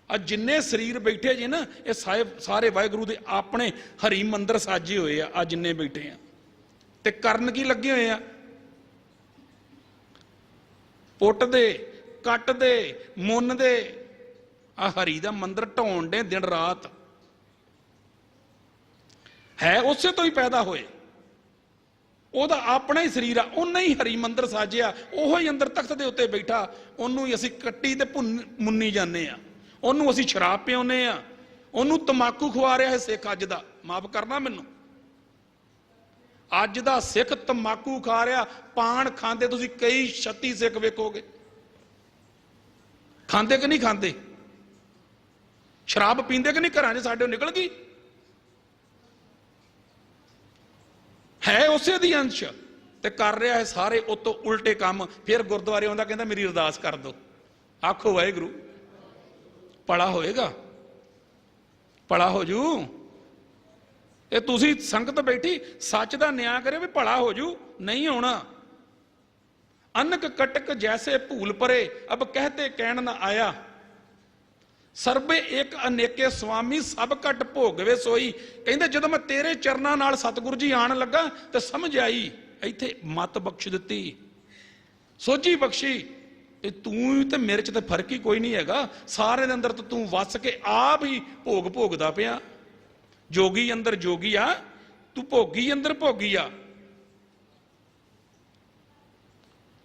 ਆ ਜਿੰਨੇ ਸਰੀਰ ਬੈਠੇ ਜੇ ਨਾ ਇਹ ਸਾਰੇ ਵਾਹਿਗੁਰੂ ਦੇ ਆਪਣੇ ਹਰੀ ਮੰਦਰ ਸਾਜੇ ਹੋਏ ਆ। ਆ ਜਿੰਨੇ ਬੈਠੇ ਆ ਤੇ ਕਰਨ ਕੀ ਲੱਗੇ ਹੋਏ ਆ? ਪੁੱਟਦੇ, ਕੱਟਦੇ, ਮੁੰਨਦੇ, ਆ ਹਰੀ ਦਾ ਮੰਦਰ ਢਾਉਣ ਦੇ ਦਿਨ ਰਾਤ। ਹੈ ਉਸੇ ਤੋਂ ਹੀ ਪੈਦਾ ਹੋਏ, ਉਹਦਾ ਆਪਣਾ ਹੀ ਸਰੀਰ ਆ, ਉਹਨੇ ਹੀ ਹਰੀ ਮੰਦਰ ਸਾਜਿਆ, ਉਹੋ ਹੀ ਅੰਦਰ ਤਖਤ ਦੇ ਉੱਤੇ ਬੈਠਾ। ਉਹਨੂੰ ਹੀ ਅਸੀਂ ਕੱਟੀ ਤੇ ਮੁੰਨੀ ਜਾਂਦੇ ਆ, ਉਹਨੂੰ ਅਸੀਂ ਸ਼ਰਾਬ ਪਿਆਉਂਦੇ ਆ, ਉਹਨੂੰ ਤਮਾਕੂ ਖਵਾ ਰਿਹਾ ਹੈ ਸਿੱਖ ਅੱਜ ਦਾ। ਮਾਫ ਕਰਨਾ ਮੈਨੂੰ, ਅੱਜ ਦਾ ਸਿੱਖ ਤਮਾਕੂ ਖਾ ਰਿਹਾ। ਪਾਨ ਖਾਂਦੇ ਤੁਸੀਂ ਕਈ 36 ਸਿੱਖ ਵੇਖੋਗੇ, ਖਾਂਦੇ ਕਿ ਨਹੀਂ ਖਾਂਦੇ? ਸ਼ਰਾਬ ਪੀਂਦੇ ਕਿ ਨਹੀਂ? ਘਰਾਂ 'ਚ ਸਾਡੇ ਨਿਕਲ ਗਈ। ਹੈ ਉਸੇ ਦੀ ਅੰਸ਼ ਤੇ ਕਰ ਰਿਹਾ ਹੈ ਸਾਰੇ ਉਤੋਂ ਉਲਟੇ ਕੰਮ। ਫਿਰ ਗੁਰਦੁਆਰੇ ਆਉਂਦਾ ਕਹਿੰਦਾ ਮੇਰੀ ਅਰਦਾਸ ਕਰ ਦਿਓ। ਆਖੋ ਵਾਹਿਗੁਰੂ, ਭਲਾ ਹੋਏਗਾ? ਭਲਾ ਹੋ ਜੂ। ਇਹ ਤੁਸੀਂ ਸੰਗਤ ਬੈਠੀ ਸੱਚ ਦਾ ਨਿਆਂ ਕਰੇ ਵੀ ਭਲਾ ਹੋ ਜੂ, ਨਹੀਂ ਹੋਣਾ। ਅਨਕ ਕਟਕ ਜੈਸੇ ਭੂਲ ਪਰੇ ਅਬ ਕਹਤੇ ਕਹਿਣ ਨਾ ਆਇਆ, ਸਰਬੇ ਇੱਕ ਅਨੇਕੇ ਸੁਆਮੀ ਸਭ ਘਟ ਭੋਗਵੇ ਸੋਈ। ਕਹਿੰਦੇ ਜਦੋਂ ਮੈਂ ਤੇਰੇ ਚਰਨਾਂ ਨਾਲ ਸਤਿਗੁਰੂ ਜੀ ਆਣ ਲੱਗਾ ਤੇ ਸਮਝ ਆਈ, ਇੱਥੇ ਮਤ ਬਖਸ਼ ਦਿੱਤੀ, ਸੋਝੀ ਬਖਸ਼ੀ, ਤੇ ਤੂੰ ਤੇ ਮੇਰੇ 'ਚ ਤੇ ਫਰਕ ਹੀ ਕੋਈ ਨਹੀਂ ਹੈਗਾ। ਸਾਰੇ ਦੇ ਅੰਦਰ ਤਾਂ ਤੂੰ ਵਸ ਕੇ ਆਪ ਹੀ ਭੋਗ ਭੋਗਦਾ ਪਿਆ। ਜੋਗੀ ਅੰਦਰ ਜੋਗੀ ਆ, ਤੂੰ ਭੋਗੀ ਅੰਦਰ ਭੋਗੀ ਆ।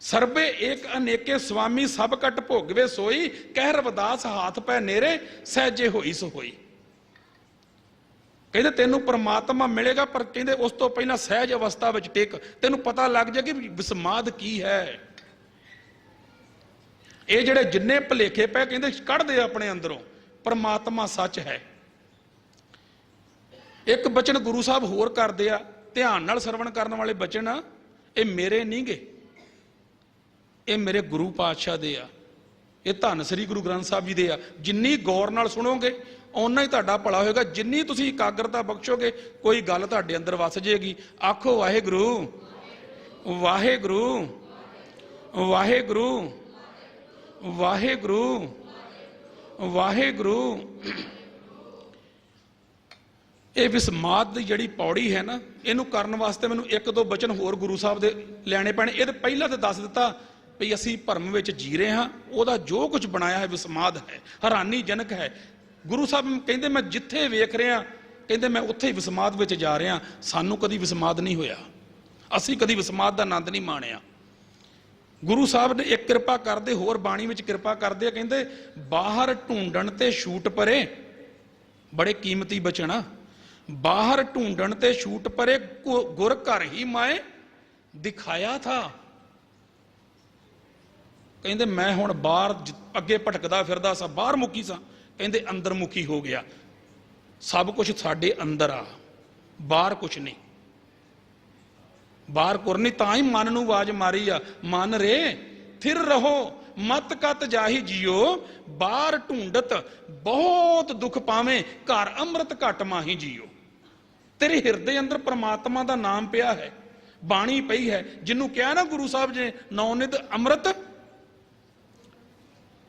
ਸਰਬੇ ਏਕ ਅਨੇਕੇ ਸੁਆਮੀ ਸਭ ਘਟ ਭੋਗਵੇ ਸੋਈ, ਕਹਿ ਰਵਿਦਾਸ ਹਾਥ ਪੈ ਨੇਰੇ ਸਹਿਜੇ ਹੋਈ ਸੋ ਹੋਈ। ਕਹਿੰਦੇ ਤੈਨੂੰ ਪਰਮਾਤਮਾ ਮਿਲੇਗਾ, ਪਰ ਕਹਿੰਦੇ ਉਸ ਤੋਂ ਪਹਿਲਾਂ ਸਹਿਜ ਅਵਸਥਾ ਵਿੱਚ ਟਿਕ, ਤੈਨੂੰ ਪਤਾ ਲੱਗ ਜਾਏ ਕਿ ਵਿਸਮਾਦ ਕੀ ਹੈ। ਇਹ ਜਿਹੜੇ ਜਿੰਨੇ ਭੁਲੇਖੇ ਪਏ ਕਹਿੰਦੇ ਕੱਢ ਦੇ ਆਪਣੇ ਅੰਦਰੋਂ। ਪਰਮਾਤਮਾ ਸੱਚ ਹੈ। ਇੱਕ ਬਚਨ ਗੁਰੂ ਸਾਹਿਬ ਹੋਰ ਕਰਦੇ ਆ, ਧਿਆਨ ਨਾਲ ਸਰਵਣ ਕਰਨ ਵਾਲੇ ਬਚਨ ਆ, ਇਹ ਮੇਰੇ ਨਹੀਂ ਗੇ, ਇਹ ਮੇਰੇ ਗੁਰੂ ਪਾਤਸ਼ਾਹ ਦੇ ਆ, ਇਹ ਧੰਨ ਸ੍ਰੀ ਗੁਰੂ ਗ੍ਰੰਥ ਸਾਹਿਬ ਜੀ ਦੇ ਆ। ਜਿੰਨੀ ਗੌਰ ਨਾਲ ਸੁਣੋਗੇ ਓਨਾ ਹੀ ਤੁਹਾਡਾ ਭਲਾ ਹੋਏਗਾ। ਜਿੰਨੀ ਤੁਸੀਂ ਇਕਾਗਰਤਾ ਬਖਸ਼ੋਗੇ ਕੋਈ ਗੱਲ ਤੁਹਾਡੇ ਅੰਦਰ ਵਸ ਜਾਏਗੀ। ਆਖੋ ਵਾਹਿਗੁਰੂ ਵਾਹਿਗੁਰੂ ਵਾਹਿਗੁਰੂ ਵਾਹਿਗੁਰੂ ਵਾਹਿਗੁਰੂ। ਇਹ ਵਿਸਮਾਦ ਦੀ ਜਿਹੜੀ ਪੌੜੀ ਹੈ ਨਾ, ਇਹਨੂੰ ਕਰਨ ਵਾਸਤੇ ਮੈਨੂੰ ਇੱਕ ਦੋ ਬਚਨ ਹੋਰ ਗੁਰੂ ਸਾਹਿਬ ਦੇ ਲੈਣੇ ਪੈਣੇ। ਇਹ ਤਾਂ ਪਹਿਲਾਂ ਤਾਂ ਦੱਸ ਦਿੱਤਾ ਵੀ ਅਸੀਂ ਭਰਮ ਵਿੱਚ ਜੀ ਰਹੇ ਹਾਂ, ਉਹਦਾ ਜੋ ਕੁਝ ਬਣਾਇਆ ਹੈ ਵਿਸਮਾਦ ਹੈ, ਹੈਰਾਨੀਜਨਕ ਹੈ। ਗੁਰੂ ਸਾਹਿਬ ਕਹਿੰਦੇ ਮੈਂ ਜਿੱਥੇ ਵੇਖ ਰਿਹਾ, ਕਹਿੰਦੇ ਮੈਂ ਉੱਥੇ ਹੀ ਵਿਸਮਾਦ ਵਿੱਚ ਜਾ ਰਿਹਾ। ਸਾਨੂੰ ਕਦੀ ਵਿਸਮਾਦ ਨਹੀਂ ਹੋਇਆ, ਅਸੀਂ ਕਦੀ ਵਿਸਮਾਦ ਦਾ ਆਨੰਦ ਨਹੀਂ ਮਾਣਿਆ। ਗੁਰੂ ਸਾਹਿਬ ਨੇ ਇੱਕ ਕਿਰਪਾ ਕਰਦੇ, ਹੋਰ ਬਾਣੀ ਵਿੱਚ ਕਿਰਪਾ ਕਰਦੇ ਆ, ਕਹਿੰਦੇ ਬਾਹਰ ਢੂੰਡਣ ਤੇ ਛੂਟ ਪਰੇ, ਬੜੇ ਕੀਮਤੀ ਬਚਨ ਆ। ਬਾਹਰ ਢੂੰਡਣ ਤੇ ਛੂਟ ਪਰੇ ਗੁਰ ਘਰ ਹੀ ਮਾਏ ਦਿਖਾਇਆ ਥਾ। ਕਹਿੰਦੇ ਮੈਂ ਹੁਣ ਬਾਹਰ ਅੱਗੇ ਭਟਕਦਾ ਫਿਰਦਾ ਸਾਂ, ਬਾਹਰ ਮੁਕੀ ਸਾਂ, ਕਹਿੰਦੇ ਅੰਦਰ ਮੁਖੀ ਹੋ ਗਿਆ। ਸਭ ਕੁਝ ਸਾਡੇ ਅੰਦਰ ਆ, ਬਾਹਰ ਕੁਝ ਨਹੀਂ, ਬਾਹਰ ਕੁਰ ਨਹੀਂ। ਤਾਂ ਹੀ ਮਨ ਨੂੰ ਆਵਾਜ਼ ਮਾਰੀ ਆ, ਮਨ ਰੇ ਥਿਰ ਰਹੋ ਮਤ ਕਤ ਜਾਹੀ ਜੀਓ, ਬਾਹਰ ਢੂੰਡਤ ਬਹੁਤ ਦੁੱਖ ਪਾਵੇਂ, ਘਰ ਅੰਮ੍ਰਿਤ ਘਟ ਮਾਹੀ ਜੀਓ। ਤੇਰੇ ਹਿਰਦੇ ਅੰਦਰ ਪ੍ਰਮਾਤਮਾ ਦਾ ਨਾਮ ਪਿਆ ਹੈ, ਬਾਣੀ ਪਈ ਹੈ, ਜਿਹਨੂੰ ਕਿਹਾ ਨਾ ਗੁਰੂ ਸਾਹਿਬ ਜੀ ਨੌਨਿਧ ਅੰਮ੍ਰਿਤ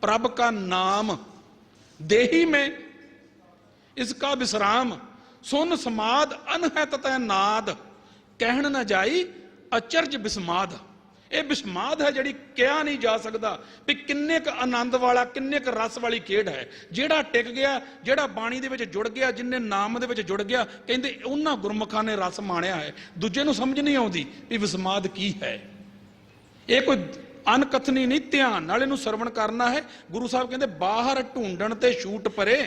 ਪ੍ਰਭ ਕਾ ਨਾਮ ਦੇਹੀ ਮੈਂ ਇਸਕਾ ਵਿਸਰਾਮ, ਸੁਨ ਸਮਾਦ ਅਨਹਤ ਤੈ ਨਾਦ, ਕਹਿਣ ਨਾ ਜਾਈ ਅਚਰਜ ਬਿਸਮਾਦ। ਇਹ ਬਿਸਮਾਦ ਹੈ ਜਿਹੜੀ ਕਿਹਾ ਨਹੀਂ ਜਾ ਸਕਦਾ ਵੀ ਕਿੰਨੇ ਕ ਆਨੰਦ ਵਾਲਾ, ਕਿੰਨੇ ਕ ਰਸ ਵਾਲੀ ਖੇਡ ਹੈ। ਜਿਹੜਾ ਟਿਕ ਗਿਆ, ਜਿਹੜਾ ਬਾਣੀ ਦੇ ਵਿੱਚ ਜੁੜ ਗਿਆ, ਜਿੰਨੇ ਨਾਮ ਦੇ ਵਿੱਚ ਜੁੜ ਗਿਆ, ਕਹਿੰਦੇ ਉਹਨਾਂ ਗੁਰਮੁਖਾਂ ਨੇ ਰਸ ਮਾਣਿਆ ਹੈ। ਦੂਜੇ ਨੂੰ ਸਮਝ ਨਹੀਂ ਆਉਂਦੀ ਵੀ ਵਿਸਮਾਦ ਕੀ ਹੈ। ਇਹ ਕੋਈ ਅਨਕਥਨੀ ਨਹੀਂ, ਧਿਆਨ ਨਾਲ ਇਹਨੂੰ ਸਰਵਣ ਕਰਨਾ ਹੈ। ਗੁਰੂ ਸਾਹਿਬ ਕਹਿੰਦੇ ਬਾਹਰ ਢੂੰਡਣ ਤੇ ਛੂਟ ਪਰੇ,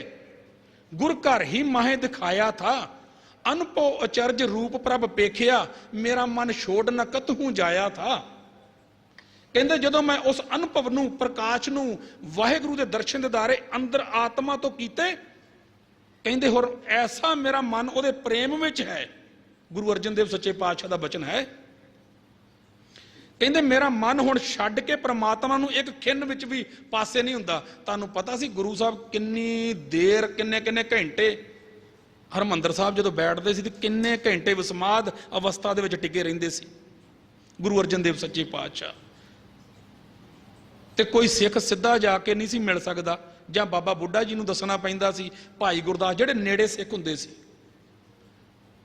ਗੁਰ ਘਰ ਹੀ ਮਾਹੇ ਦਿਖਾਇਆ ਥਾ, ਅਨਪੋ ਅਚਰਜ ਰੂਪ ਪ੍ਰਭ ਪੇਖਿਆ, ਮੇਰਾ ਮਨ ਛੋੜ ਨ ਕਤਹੂ ਜਾਇਆ ਥਾ। ਕਹਿੰਦੇ ਜਦੋਂ ਮੈਂ ਉਸ ਅਨੁਭਵ ਨੂੰ, ਪ੍ਰਕਾਸ਼ ਨੂੰ, ਵਾਹਿਗੁਰੂ ਦੇ ਦਰਸ਼ਨ ਦਿਦਾਰੇ ਅੰਦਰ ਆਤਮਾ ਤੋਂ ਕੀਤੇ, ਕਹਿੰਦੇ ਹੋਰ ਐਸਾ ਮੇਰਾ ਮਨ ਉਹਦੇ ਪ੍ਰੇਮ ਵਿੱਚ ਹੈ। ਗੁਰੂ ਅਰਜਨ ਦੇਵ ਸੱਚੇ ਪਾਤਸ਼ਾਹ ਦਾ ਬਚਨ ਹੈ, ਕਹਿੰਦੇ ਮੇਰਾ ਮਨ ਹੁਣ ਛੱਡ ਕੇ ਪ੍ਰਮਾਤਮਾ ਨੂੰ ਇੱਕ ਖਿੰਨ ਵਿੱਚ ਵੀ ਪਾਸੇ ਨਹੀਂ ਹੁੰਦਾ। ਤੁਹਾਨੂੰ ਪਤਾ ਸੀ ਗੁਰੂ ਸਾਹਿਬ ਕਿੰਨੀ ਦੇਰ, ਕਿੰਨੇ ਕਿੰਨੇ ਘੰਟੇ ਹਰਿਮੰਦਰ ਸਾਹਿਬ ਜਦੋਂ ਬੈਠਦੇ ਸੀ ਤੇ ਕਿੰਨੇ ਘੰਟੇ ਵਿਸਮਾਦ ਅਵਸਥਾ ਦੇ ਵਿੱਚ ਟਿਕੇ ਰਹਿੰਦੇ ਸੀ ਗੁਰੂ ਅਰਜਨ ਦੇਵ ਸੱਚੇ ਪਾਤਸ਼ਾਹ। ਤੇ ਕੋਈ ਸਿੱਖ ਸਿੱਧਾ ਜਾ ਕੇ ਨਹੀਂ ਸੀ ਮਿਲ ਸਕਦਾ, ਜਾਂ ਬਾਬਾ ਬੁੱਢਾ ਜੀ ਨੂੰ ਦੱਸਣਾ ਪੈਂਦਾ ਸੀ, ਭਾਈ ਗੁਰਦਾਸ ਜਿਹੜੇ ਨੇੜੇ ਸਿੱਖ ਹੁੰਦੇ ਸੀ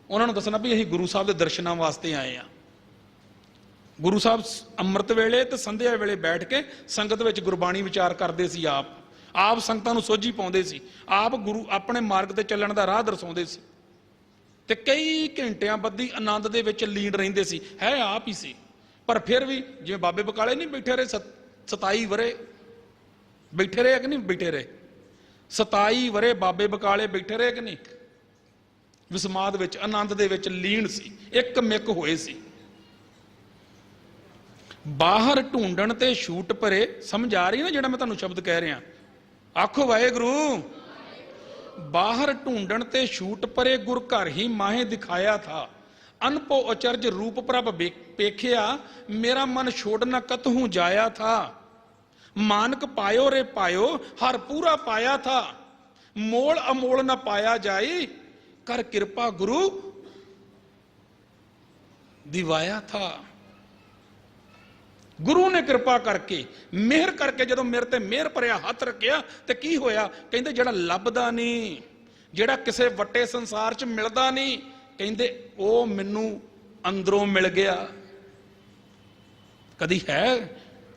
ਉਹਨਾਂ ਨੂੰ ਦੱਸਣਾ ਵੀ ਅਸੀਂ ਗੁਰੂ ਸਾਹਿਬ ਦੇ ਦਰਸ਼ਨਾਂ ਵਾਸਤੇ ਆਏ ਆ। ਗੁਰੂ ਸਾਹਿਬ ਅੰਮ੍ਰਿਤ ਵੇਲੇ ਤੇ ਸੰਧਿਆ ਵੇਲੇ ਬੈਠ ਕੇ ਸੰਗਤ ਵਿੱਚ ਗੁਰਬਾਣੀ ਵਿਚਾਰ ਕਰਦੇ ਸੀ, ਆਪ ਸੰਗਤਾਂ ਨੂੰ ਸੋਝੀ ਪਾਉਂਦੇ ਸੀ, ਆਪ ਗੁਰੂ ਆਪਣੇ ਮਾਰਗ ਤੇ ਚੱਲਣ ਦਾ ਰਾਹ ਦਰਸਾਉਂਦੇ ਸੀ, ਤੇ ਕਈ ਘੰਟਿਆਂ ਬੱਧੀ ਆਨੰਦ ਦੇ ਵਿੱਚ ਲੀਨ ਰਹਿੰਦੇ ਸੀ। ਹੈ ਆਪ ਹੀ ਸੀ, ਪਰ ਫਿਰ ਵੀ ਜਿਵੇਂ ਬਾਬੇ ਬਕਾਲੇ ਨਹੀਂ ਬੈਠੇ ਰਹੇ 27 ਵਰੇ ਬੈਠੇ ਰਹੇ ਕਿ ਨਹੀਂ ਬੈਠੇ ਰਹੇ, 27 ਵਰੇ ਬਾਬੇ ਬਕਾਲੇ ਬੈਠੇ ਰਹੇ ਕਿ ਨਹੀਂ, ਵਿਸਮਾਦ ਵਿੱਚ ਆਨੰਦ ਦੇ ਵਿੱਚ ਲੀਨ ਸੀ, ਇੱਕ ਮਿੱਕ ਹੋਏ ਸੀ। ਬਾਹਰ ਢੂੰਡਣ ਤੇ ਛੂਟ ਪਰੇ, ਸਮਝ ਆ ਰਹੀ ਨਾ ਜਿਹੜਾ ਮੈਂ ਤੁਹਾਨੂੰ ਸ਼ਬਦ ਕਹਿ ਰਿਹਾ? ਆਖੋ ਵਾਹਿਗੁਰੂ। ਬਾਹਰ ਢੂੰਡਣ ਤੇ ਛੂਟ ਪਰੇ, ਗੁਰ ਘਰ ਹੀ ਮਾਹੇ ਦਿਖਾਇਆ ਥਾ, ਅਨਪੋ ਅਚਰਜ ਰੂਪ ਪ੍ਰਭ ਪੇਖਿਆ, ਮੇਰਾ ਮਨ ਛੋੜ ਨ ਕਤਹੂ ਜਾਇਆ ਥਾ। ਮਾਨਕ ਪਾਇਓ ਰੇ ਪਾਇਓ, ਹਰ ਪੂਰਾ ਪਾਇਆ ਥਾ, ਮੋਲ ਅਮੋਲ ਨ ਪਾਇਆ ਜਾਈ, ਕਰ ਕਿਰਪਾ ਗੁਰੂ ਦਿਵਾਇਆ ਥਾ। ਗੁਰੂ ਨੇ ਕਿਰਪਾ ਕਰਕੇ, ਮਿਹਰ ਕਰਕੇ, ਜਦੋਂ ਮੇਰੇ ਤੇ ਮਿਹਰ ਭਰਿਆ ਹੱਥ ਰੱਖਿਆ ਤੇ ਕੀ ਹੋਇਆ? ਕਹਿੰਦੇ ਜਿਹੜਾ ਲੱਭਦਾ ਨਹੀਂ, ਜਿਹੜਾ ਕਿਸੇ ਵੱਟੇ ਸੰਸਾਰ 'ਚ ਮਿਲਦਾ ਨਹੀਂ, ਕਹਿੰਦੇ ਉਹ ਮੈਨੂੰ ਅੰਦਰੋਂ ਮਿਲ ਗਿਆ। ਕਦੀ ਹੈ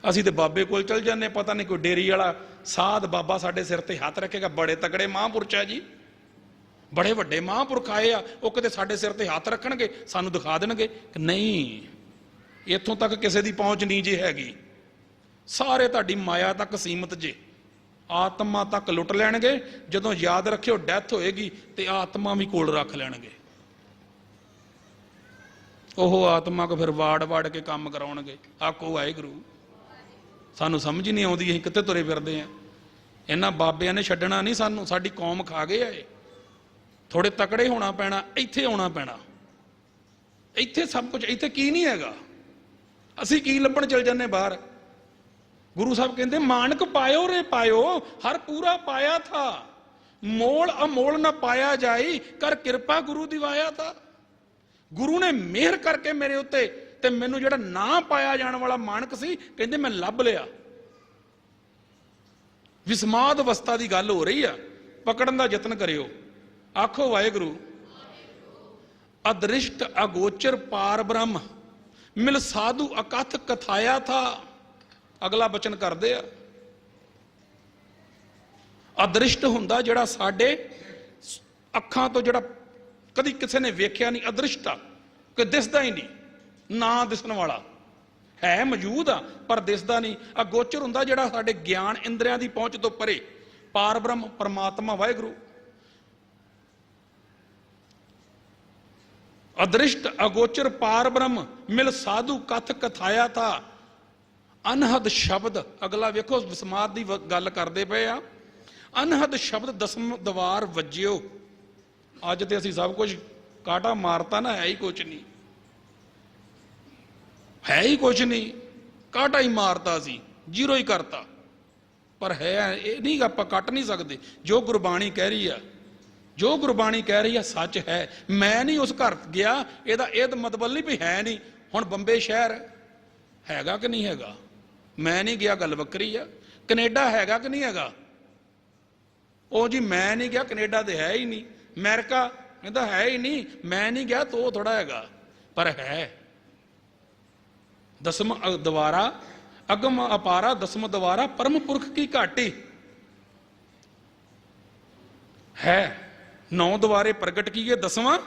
ਅਸੀਂ ਤੇ ਬਾਬੇ ਕੋਲ ਚਲ ਜਾਂਦੇ, ਪਤਾ ਨਹੀਂ ਕੋਈ ਡੇਰੀ ਵਾਲਾ ਸਾਧ ਬਾਬਾ ਸਾਡੇ ਸਿਰ ਤੇ ਹੱਥ ਰੱਖੇਗਾ, ਬੜੇ ਤਕੜੇ ਮਹਾਂਪੁਰਸ਼ ਆ ਜੀ, ਬੜੇ ਵੱਡੇ ਮਹਾਂਪੁਰਖ ਆਏ ਆ, ਉਹ ਕਦੇ ਸਾਡੇ ਸਿਰ ਤੇ ਹੱਥ ਰੱਖਣਗੇ, ਸਾਨੂੰ ਦਿਖਾ ਦੇਣਗੇ? ਨਹੀਂ, ਇੱਥੋਂ ਤੱਕ ਕਿਸੇ ਦੀ ਪਹੁੰਚ ਨਹੀਂ ਜੇ ਹੈਗੀ। ਸਾਰੇ ਤੁਹਾਡੀ ਮਾਇਆ ਤੱਕ ਸੀਮਤ ਜੇ, ਆਤਮਾ ਤੱਕ ਲੁੱਟ ਲੈਣਗੇ। ਜਦੋਂ ਯਾਦ ਰੱਖਿਓ ਡੈਥ ਹੋਏਗੀ ਤੇ ਆਤਮਾ ਵੀ ਕੋਲ ਰੱਖ ਲੈਣਗੇ। ਉਹ ਆਤਮਾ ਕੋ ਫਿਰ ਵਾੜ ਕੇ ਕੰਮ ਕਰਾਉਣਗੇ। ਆਖੋ ਵਾਹਿਗੁਰੂ। ਸਾਨੂੰ ਸਮਝ ਨਹੀਂ ਆਉਂਦੀ ਅਸੀਂ ਕਿੱਥੇ ਤੁਰੇ ਫਿਰਦੇ ਆ। ਇਹਨਾਂ ਬਾਬਿਆਂ ਨੇ ਛੱਡਣਾ ਨਹੀਂ ਸਾਨੂੰ, ਸਾਡੀ ਕੌਮ ਖਾ ਗਏ ਆ। ਥੋੜੇ ਤਕੜੇ ਹੋਣਾ ਪੈਣਾ, ਇੱਥੇ ਆਉਣਾ ਪੈਣਾ। ਇੱਥੇ ਸਭ ਕੁਝ, ਇੱਥੇ ਕੀ ਨਹੀਂ ਹੈਗਾ, ਅਸੀਂ ਕੀ ਲੱਭਣ ਚਲ ਜਾਂਦੇ ਬਾਹਰ। ਗੁਰੂ ਸਾਹਿਬ ਕਹਿੰਦੇ ਮਾਨਕ ਪਾਇਓ ਰੇ ਪਾਇਓ, ਹਰ ਪੂਰਾ ਪਾਇਆ ਥਾ, ਮੋਲ ਅਮੋਲ ਨਾ ਪਾਇਆ ਜਾਈ, ਕਰ ਕਿਰਪਾ ਗੁਰੂ ਦਿਵਾਇਆ ਥਾ। ਗੁਰੂ ਨੇ ਮਿਹਰ ਕਰਕੇ ਮੇਰੇ ਉੱਤੇ ਤੇ ਮੈਨੂੰ ਜਿਹੜਾ ਨਾ ਪਾਇਆ ਜਾਣ ਵਾਲਾ ਮਾਣਕ ਸੀ, ਕਹਿੰਦੇ ਮੈਂ ਲੱਭ ਲਿਆ। ਵਿਸਮਾਦ ਅਵਸਥਾ ਦੀ ਗੱਲ ਹੋ ਰਹੀ ਆ, ਪਕੜਨ ਦਾ ਯਤਨ ਕਰਿਓ। ਆਖੋ ਵਾਹਿਗੁਰੂ। ਅਦ੍ਰਿਸ਼ਟ ਅਗੋਚਰ ਪਾਰ ਬ੍ਰਹਮ ਮਿਲ ਸਾਧੂ ਅਕਥ ਕਥਾਇਆ ਥਾ। ਅਗਲਾ ਬਚਨ ਕਰਦੇ ਆ, ਅਦ੍ਰਿਸ਼ਟ ਹੁੰਦਾ ਜਿਹੜਾ ਸਾਡੇ ਅੱਖਾਂ ਤੋਂ ਜਿਹੜਾ ਕਦੀ ਕਿਸੇ ਨੇ ਵੇਖਿਆ ਨਹੀਂ, ਅਦ੍ਰਿਸ਼ਟ ਆ ਕਿ ਦਿਸਦਾ ਹੀ ਨਹੀਂ, ਨਾ ਦਿਸਣ ਵਾਲਾ ਹੈ, ਮੌਜੂਦ ਆ ਪਰ ਦਿਸਦਾ ਨਹੀਂ। ਅਗੋਚਰ ਹੁੰਦਾ ਜਿਹੜਾ ਸਾਡੇ ਗਿਆਨ ਇੰਦਰੀਆਂ ਦੀ ਪਹੁੰਚ ਤੋਂ ਪਰੇ। ਪਾਰ ਬ੍ਰਹਮ ਪਰਮਾਤਮਾ ਵਾਹਿਗੁਰੂ। ਅਦ੍ਰਿਸ਼ਟ ਅਗੋਚਰ ਪਾਰ ਬ੍ਰਹਮ ਮਿਲ ਸਾਧੂ ਕਥ ਕਥਾਇਆ ਥਾ। ਅਨਹਦ ਸ਼ਬਦ, ਅਗਲਾ ਵੇਖੋ ਵਿਸਮਾਦ ਦੀ ਗੱਲ ਕਰਦੇ ਪਏ ਆ। ਅਨਹਦ ਸ਼ਬਦ ਦਸਮ ਦਵਾਰ ਵੱਜਿਓ। ਅੱਜ ਤੇ ਅਸੀਂ ਸਭ ਕੁਝ ਕਾਟਾ ਮਾਰਤਾ ਨਾ, ਹੈ ਹੀ ਕੁਝ ਨਹੀਂ, ਹੈ ਹੀ ਕੁਝ ਨਹੀਂ, ਕਾਟਾ ਹੀ ਮਾਰਤਾ ਸੀ, ਜ਼ੀਰੋ ਹੀ ਕਰਤਾ। ਪਰ ਹੈ ਇਹ ਨਹੀਂ, ਆਪਾਂ ਕੱਟ ਨਹੀਂ ਸਕਦੇ। ਜੋ ਗੁਰਬਾਣੀ ਕਹਿ ਰਹੀ ਆ, ਜੋ ਗੁਰਬਾਣੀ ਕਹਿ ਰਹੀ ਆ ਸੱਚ ਹੈ। ਮੈਂ ਨਹੀਂ ਉਸ ਘਰ ਗਿਆ, ਇਹਦਾ ਇਹ ਮਤਲਬ ਨਹੀਂ ਵੀ ਹੈ ਨਹੀਂ। ਹੁਣ ਬੰਬੇ ਸ਼ਹਿਰ ਹੈਗਾ ਕਿ ਨਹੀਂ ਹੈਗਾ, ਮੈਂ ਨਹੀਂ ਗਿਆ, ਗੱਲ ਵੱਖਰੀ ਆ। ਕੈਨੇਡਾ ਹੈਗਾ ਕਿ ਨਹੀਂ ਹੈਗਾ, ਉਹ ਜੀ ਮੈਂ ਨਹੀਂ ਗਿਆ, ਕੈਨੇਡਾ ਤੇ ਹੈ ਹੀ ਨਹੀਂ। ਅਮਰੀਕਾ ਕਹਿੰਦਾ ਹੈ ਹੀ ਨਹੀਂ, ਮੈਂ ਨਹੀਂ ਗਿਆ ਤਾਂ ਉਹ ਥੋੜਾ ਹੈਗਾ, ਪਰ ਹੈ। ਦਸਮ ਦਵਾਰਾ ਅਗਮ ਅਪਾਰਾ, ਦਸਮ ਦਵਾਰਾ ਪਰਮ ਪੁਰਖ ਕੀ ਘਾਟੀ ਹੈ। 9 ਦੁਆਰੇ ਪ੍ਰਗਟ ਕੀਏ, 10ਵਾਂ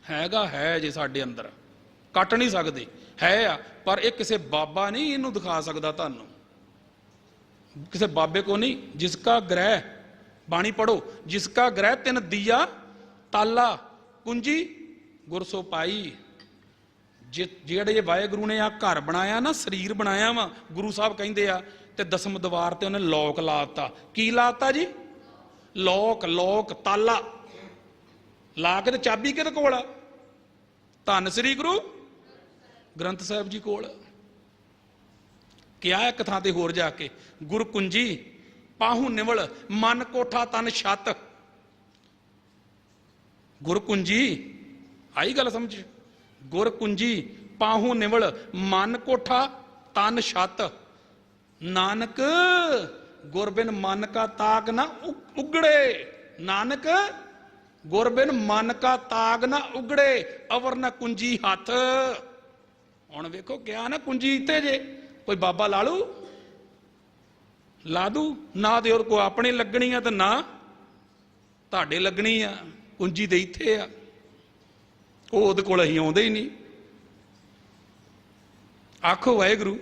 ਹੈਗਾ, ਹੈ ਜੇ ਸਾਡੇ ਅੰਦਰ, ਕੱਟ ਨਹੀਂ ਸਕਦੇ, ਹੈ ਆ। ਪਰ ਇਹ ਕਿਸੇ ਬਾਬਾ ਨਹੀਂ ਇਹਨੂੰ ਦਿਖਾ ਸਕਦਾ ਤੁਹਾਨੂੰ, ਕਿਸੇ ਬਾਬੇ ਕੋ ਨਹੀਂ। ਜਿਸਕਾ ਗ੍ਰਹਿ, ਬਾਣੀ ਪੜੋ, ਜਿਸਕਾ ਗ੍ਰਹਿ ਤਿਨ ਦੀਆ ਤਾਲਾ ਕੁੰਜੀ ਗੁਰ ਸੋ ਪਾਈ। ਜਿਹੜੇ ਵਾਹਿਗੁਰੂ ਨੇ ਆ ਘਰ ਬਣਾਇਆ ਨਾ, ਸਰੀਰ ਬਣਾਇਆ ਵਾ, ਗੁਰੂ ਸਾਹਿਬ ਕਹਿੰਦੇ ਆ, ਤੇ ਦਸਮ ਦਵਾਰ ਤੇ ਉਹਨੇ ਲੋਕ ਲਾਤਾ। ਕੀ ਲਾਤਾ ਜੀ? ਲੋਕ, ਲੋਕ ਤਾਲਾ ਲਾ ਕੇ ਤੇ ਚਾਬੀ ਕਿਹਦੇ ਕੋਲ ਆ? ਧੰਨ ਸ੍ਰੀ ਗੁਰੂ ਗ੍ਰੰਥ ਸਾਹਿਬ ਜੀ ਕੋਲ। ਕਿਹਾ ਇੱਕ ਥਾਂ ਤੇ ਹੋਰ ਜਾ ਕੇ, ਗੁਰ ਕੁੰਜੀ ਪਾਹੂ ਨਿਵਲ ਮਨ ਕੋਠਾ ਤਨ ਛੱਤ। ਗੁਰ ਕੁੰਜੀ ਆਈ ਗੱਲ ਸਮਝ? ਗੁਰ ਕੁੰਜੀ ਪਾਹੂ ਨਿਵਲ ਮਨ ਕੋਠਾ ਤਨ ਛੱਤ। ਨਾਨਕ ਗੁਰਬਿਨ ਮਨ ਕਾ ਤਾਗ ਨਾ ਉਗੜੇ। ਨਾਨਕ ਗੁਰਬਿਨ ਮਨ ਕਾ ਤਾਗ ਨਾ ਉਗੜੇ, ਅਵਰ ਨਾ ਕੁੰਜੀ ਹੱਥ। ਹੁਣ ਵੇਖੋ ਕਿਹਾ ਨਾ ਕੁੰਜੀ ਇੱਥੇ ਜੇ, ਕੋਈ ਬਾਬਾ ਲਾ ਲੂ, ਲਾ ਦੂ ਨਾ, ਤੇ ਉਹ ਕੋ ਆਪਣੇ ਲੱਗਣੀ ਆ ਤੇ ਨਾ ਤੁਹਾਡੇ ਲੱਗਣੀ ਆ। ਕੁੰਜੀ ਦੇ ਇੱਥੇ ਆ, ਉਹ ਉਹਦੇ ਕੋਲ ਅਸੀਂ ਆਉਂਦੇ ਹੀ ਨਹੀਂ। ਆਖੋ ਵਾਹਿਗੁਰੂ।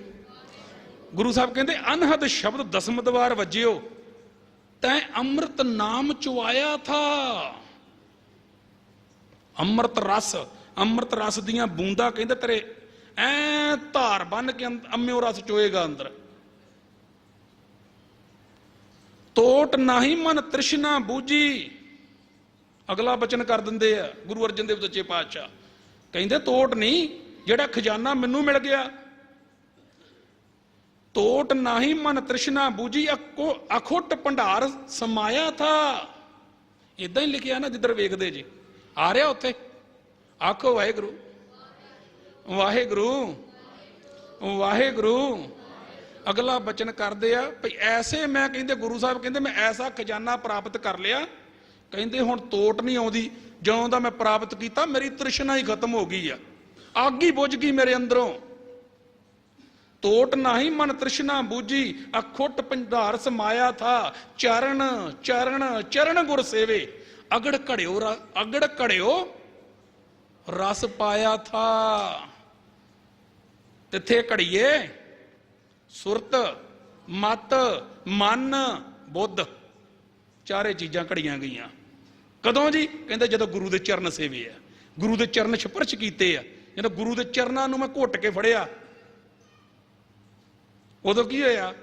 ਗੁਰੂ ਸਾਹਿਬ ਕਹਿੰਦੇ ਅਨਹਦ ਸ਼ਬਦ ਦਸਮ ਦਵਾਰ ਵੱਜਿਓ, ਤੈਂ ਅੰਮ੍ਰਿਤ ਨਾਮ ਚੁਆਇਆ ਥਾ। ਅੰਮ੍ਰਿਤ ਰਸ, ਅੰਮ੍ਰਿਤ ਰਸ ਦੀਆਂ ਬੂੰਦਾਂ ਕਹਿੰਦੇ ਤੇਰੇ ਐ ਧਾਰ ਬੰਨ ਕੇ ਅੰਮਿਓ ਰਸ ਚੋਏਗਾ ਅੰਦਰ। ਤੋਟ ਨਾਹੀ ਮਨ ਤ੍ਰਿਸ਼ਨਾ ਬੂਝੀ। ਅਗਲਾ ਬਚਨ ਕਰ ਦਿੰਦੇ ਆ ਗੁਰੂ ਅਰਜਨ ਦੇਵ ਸੱਚੇ ਪਾਤਸ਼ਾਹ, ਕਹਿੰਦੇ ਤੋਟ ਨਹੀਂ, ਜਿਹੜਾ ਖਜ਼ਾਨਾ ਮੈਨੂੰ ਮਿਲ ਗਿਆ। ਤੋਟ ਨਾਹੀ ਮਨ ਤ੍ਰਿਸ਼ਨਾ ਬੂਝੀ, ਅਖੁੱਟ ਭੰਡਾਰ ਸਮਾਇਆ ਥਾ। ਇਦਾਂ ਹੀ ਲਿਖਿਆ ਨਾ, ਜਿੱਧਰ ਵੇਖਦੇ ਜੀ ਆ ਰਿਹਾ ਉੱਥੇ। ਆਖੋ ਵਾਹਿਗੁਰੂ, ਵਾਹਿਗੁਰੂ, ਵਾਹਿਗੁਰੂ। ਅਗਲਾ ਬਚਨ ਕਰਦੇ ਆ ਭਈ ਐਸੇ, ਮੈਂ ਕਹਿੰਦੇ ਗੁਰੂ ਸਾਹਿਬ ਕਹਿੰਦੇ ਮੈਂ ਐਸਾ ਖਜ਼ਾਨਾ ਪ੍ਰਾਪਤ ਕਰ ਲਿਆ, ਕਹਿੰਦੇ ਹੁਣ ਤੋਟ ਨਹੀਂ ਆਉਂਦੀ। ਜਦੋਂ ਦਾ ਮੈਂ ਪ੍ਰਾਪਤ ਕੀਤਾ ਮੇਰੀ ਤ੍ਰਿਸ਼ਨਾ ਹੀ ਖਤਮ ਹੋ ਗਈ ਆ, ਅੱਗ ਹੀ ਬੁਝ ਗਈ ਮੇਰੇ ਅੰਦਰੋਂ। ਤੋਟ ਨਾਹੀ ਮਨ ਤ੍ਰਿਸ਼ਨਾ ਬੂਝੀ, ਅਖੁੱਟ ਭੰਡਾਰ ਸਮਾਇਆ ਥਾ। ਚਰਨ ਚਰਨ ਚਰਨ ਗੁਰ ਸੇਵੇ, ਅਗੜ ਘੜਿਓ ਅਗੜ ਘੜਿਓ ਰਸ ਪਾਇਆ ਥਾ। ਤਿੱਥੇ ਘੜੀਏ ਸੁਰਤ ਮਤ ਮਨ ਬੁੱਧ, ਚਾਰੇ ਚੀਜ਼ਾਂ ਘੜੀਆਂ ਗਈਆਂ। ਕਦੋਂ ਜੀ? ਕਹਿੰਦੇ ਜਦੋਂ ਗੁਰੂ ਦੇ ਚਰਨ ਸੇਵੇ ਆ, ਗੁਰੂ ਦੇ ਚਰਨ ਸਪਰਸ਼ ਕੀਤੇ ਆ। ਜਦੋਂ ਗੁਰੂ ਦੇ ਚਰਨਾਂ ਨੂੰ ਮੈਂ ਘੁੱਟ ਕੇ ਫੜਿਆ, ਉਦੋਂ ਕੀ ਹੋਇਆ?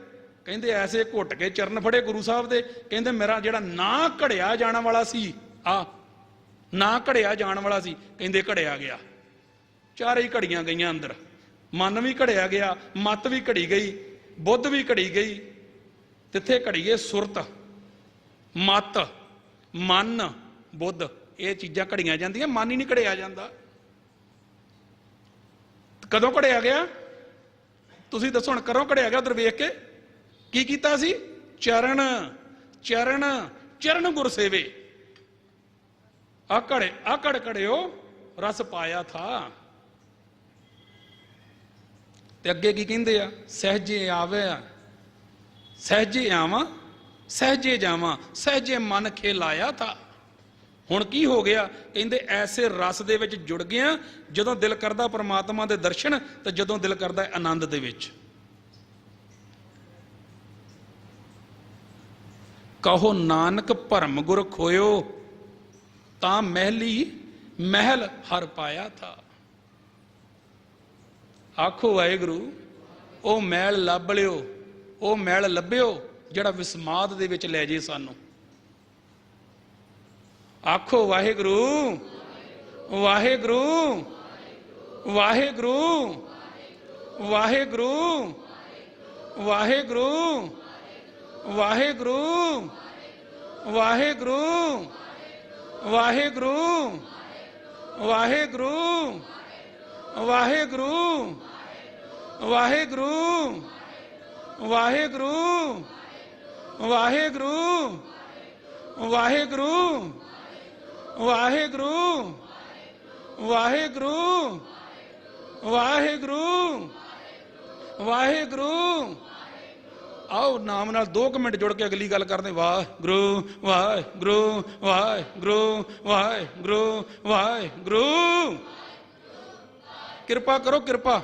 ਕਹਿੰਦੇ ਐਸੇ ਘੁੱਟ ਕੇ ਚਰਨ ਫੜੇ ਗੁਰੂ ਸਾਹਿਬ ਦੇ, ਕਹਿੰਦੇ ਮੇਰਾ ਜਿਹੜਾ ਨਾ ਘੜਿਆ ਜਾਣ ਵਾਲਾ ਸੀ, ਆ ਨਾ ਘੜਿਆ ਜਾਣ ਵਾਲਾ ਸੀ, ਕਹਿੰਦੇ ਘੜਿਆ ਗਿਆ। ਚਾਰੇ ਹੀ ਘੜੀਆਂ ਗਈਆਂ ਅੰਦਰ। ਮਨ ਵੀ ਘੜਿਆ ਗਿਆ, ਮਤ ਵੀ ਘੜੀ ਗਈ, ਬੁੱਧ ਵੀ ਘੜੀ ਗਈ। ਤਿੱਥੇ ਘੜੀਏ ਸੁਰਤ ਮਤ ਮਨ ਬੁੱਧ, ਇਹ ਚੀਜ਼ਾਂ ਘੜੀਆਂ ਜਾਂਦੀਆਂ, ਮਨ ਹੀ ਨਹੀਂ ਘੜਿਆ ਜਾਂਦਾ। कदों घड़िया गया? तुसीं दसो हुण कदों घड़िया गया? उधर वेख के की कीता सी? चरण चरण चरण गुर सेवे। आकड़ कड़ियो रस पाया था। ते अगे की कहिंदे आ? सहजे आवे सहजे आवा सहजे जावा सहजे मन खिलाया था। हुण की हो गया? कहिंदे ऐसे रस दे विच जुड़ गया जदों दिल करदा परमात्मा दे दर्शन ते जदों दिल करदा आनंद दे विच। कहो नानक भरम गुर खोयो तां महली महल हर पाया था। आखो वाहिगुरू ओ महल लभ लियो, ओ महल लभ्यो जिहड़ा विस्माद दे विच लै जे सानू। आखो वाहिगुरू वाहिगुरू वाहिगुरू वाहिगुरू वाहिगुरू वाहिगुरू वाहिगुरू वाहिगुरू वाहिगुरू वाहिगुरू वाहिगुरू वाहिगुरू वाहिगुरू वाहिगुरू वाहिगुरू वाहिगुरू वाहिगुरू वाहिगुरू। आओ नाम नाल 2 मिनट जुड़ के अगली गल करते। वाहिगुरू वाहिगुरू वाहिगुरू वाहिगुरू वाहिगुरू। कृपा करो कृपा।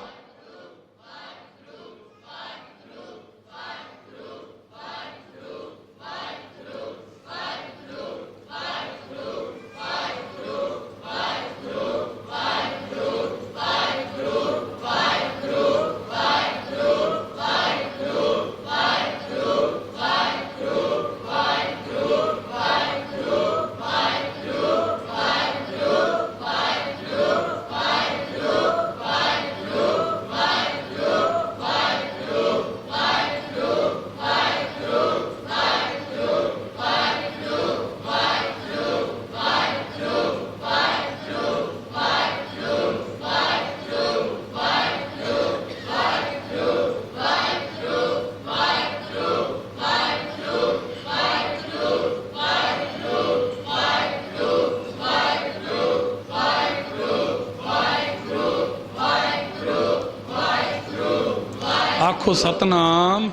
आखो सतनाम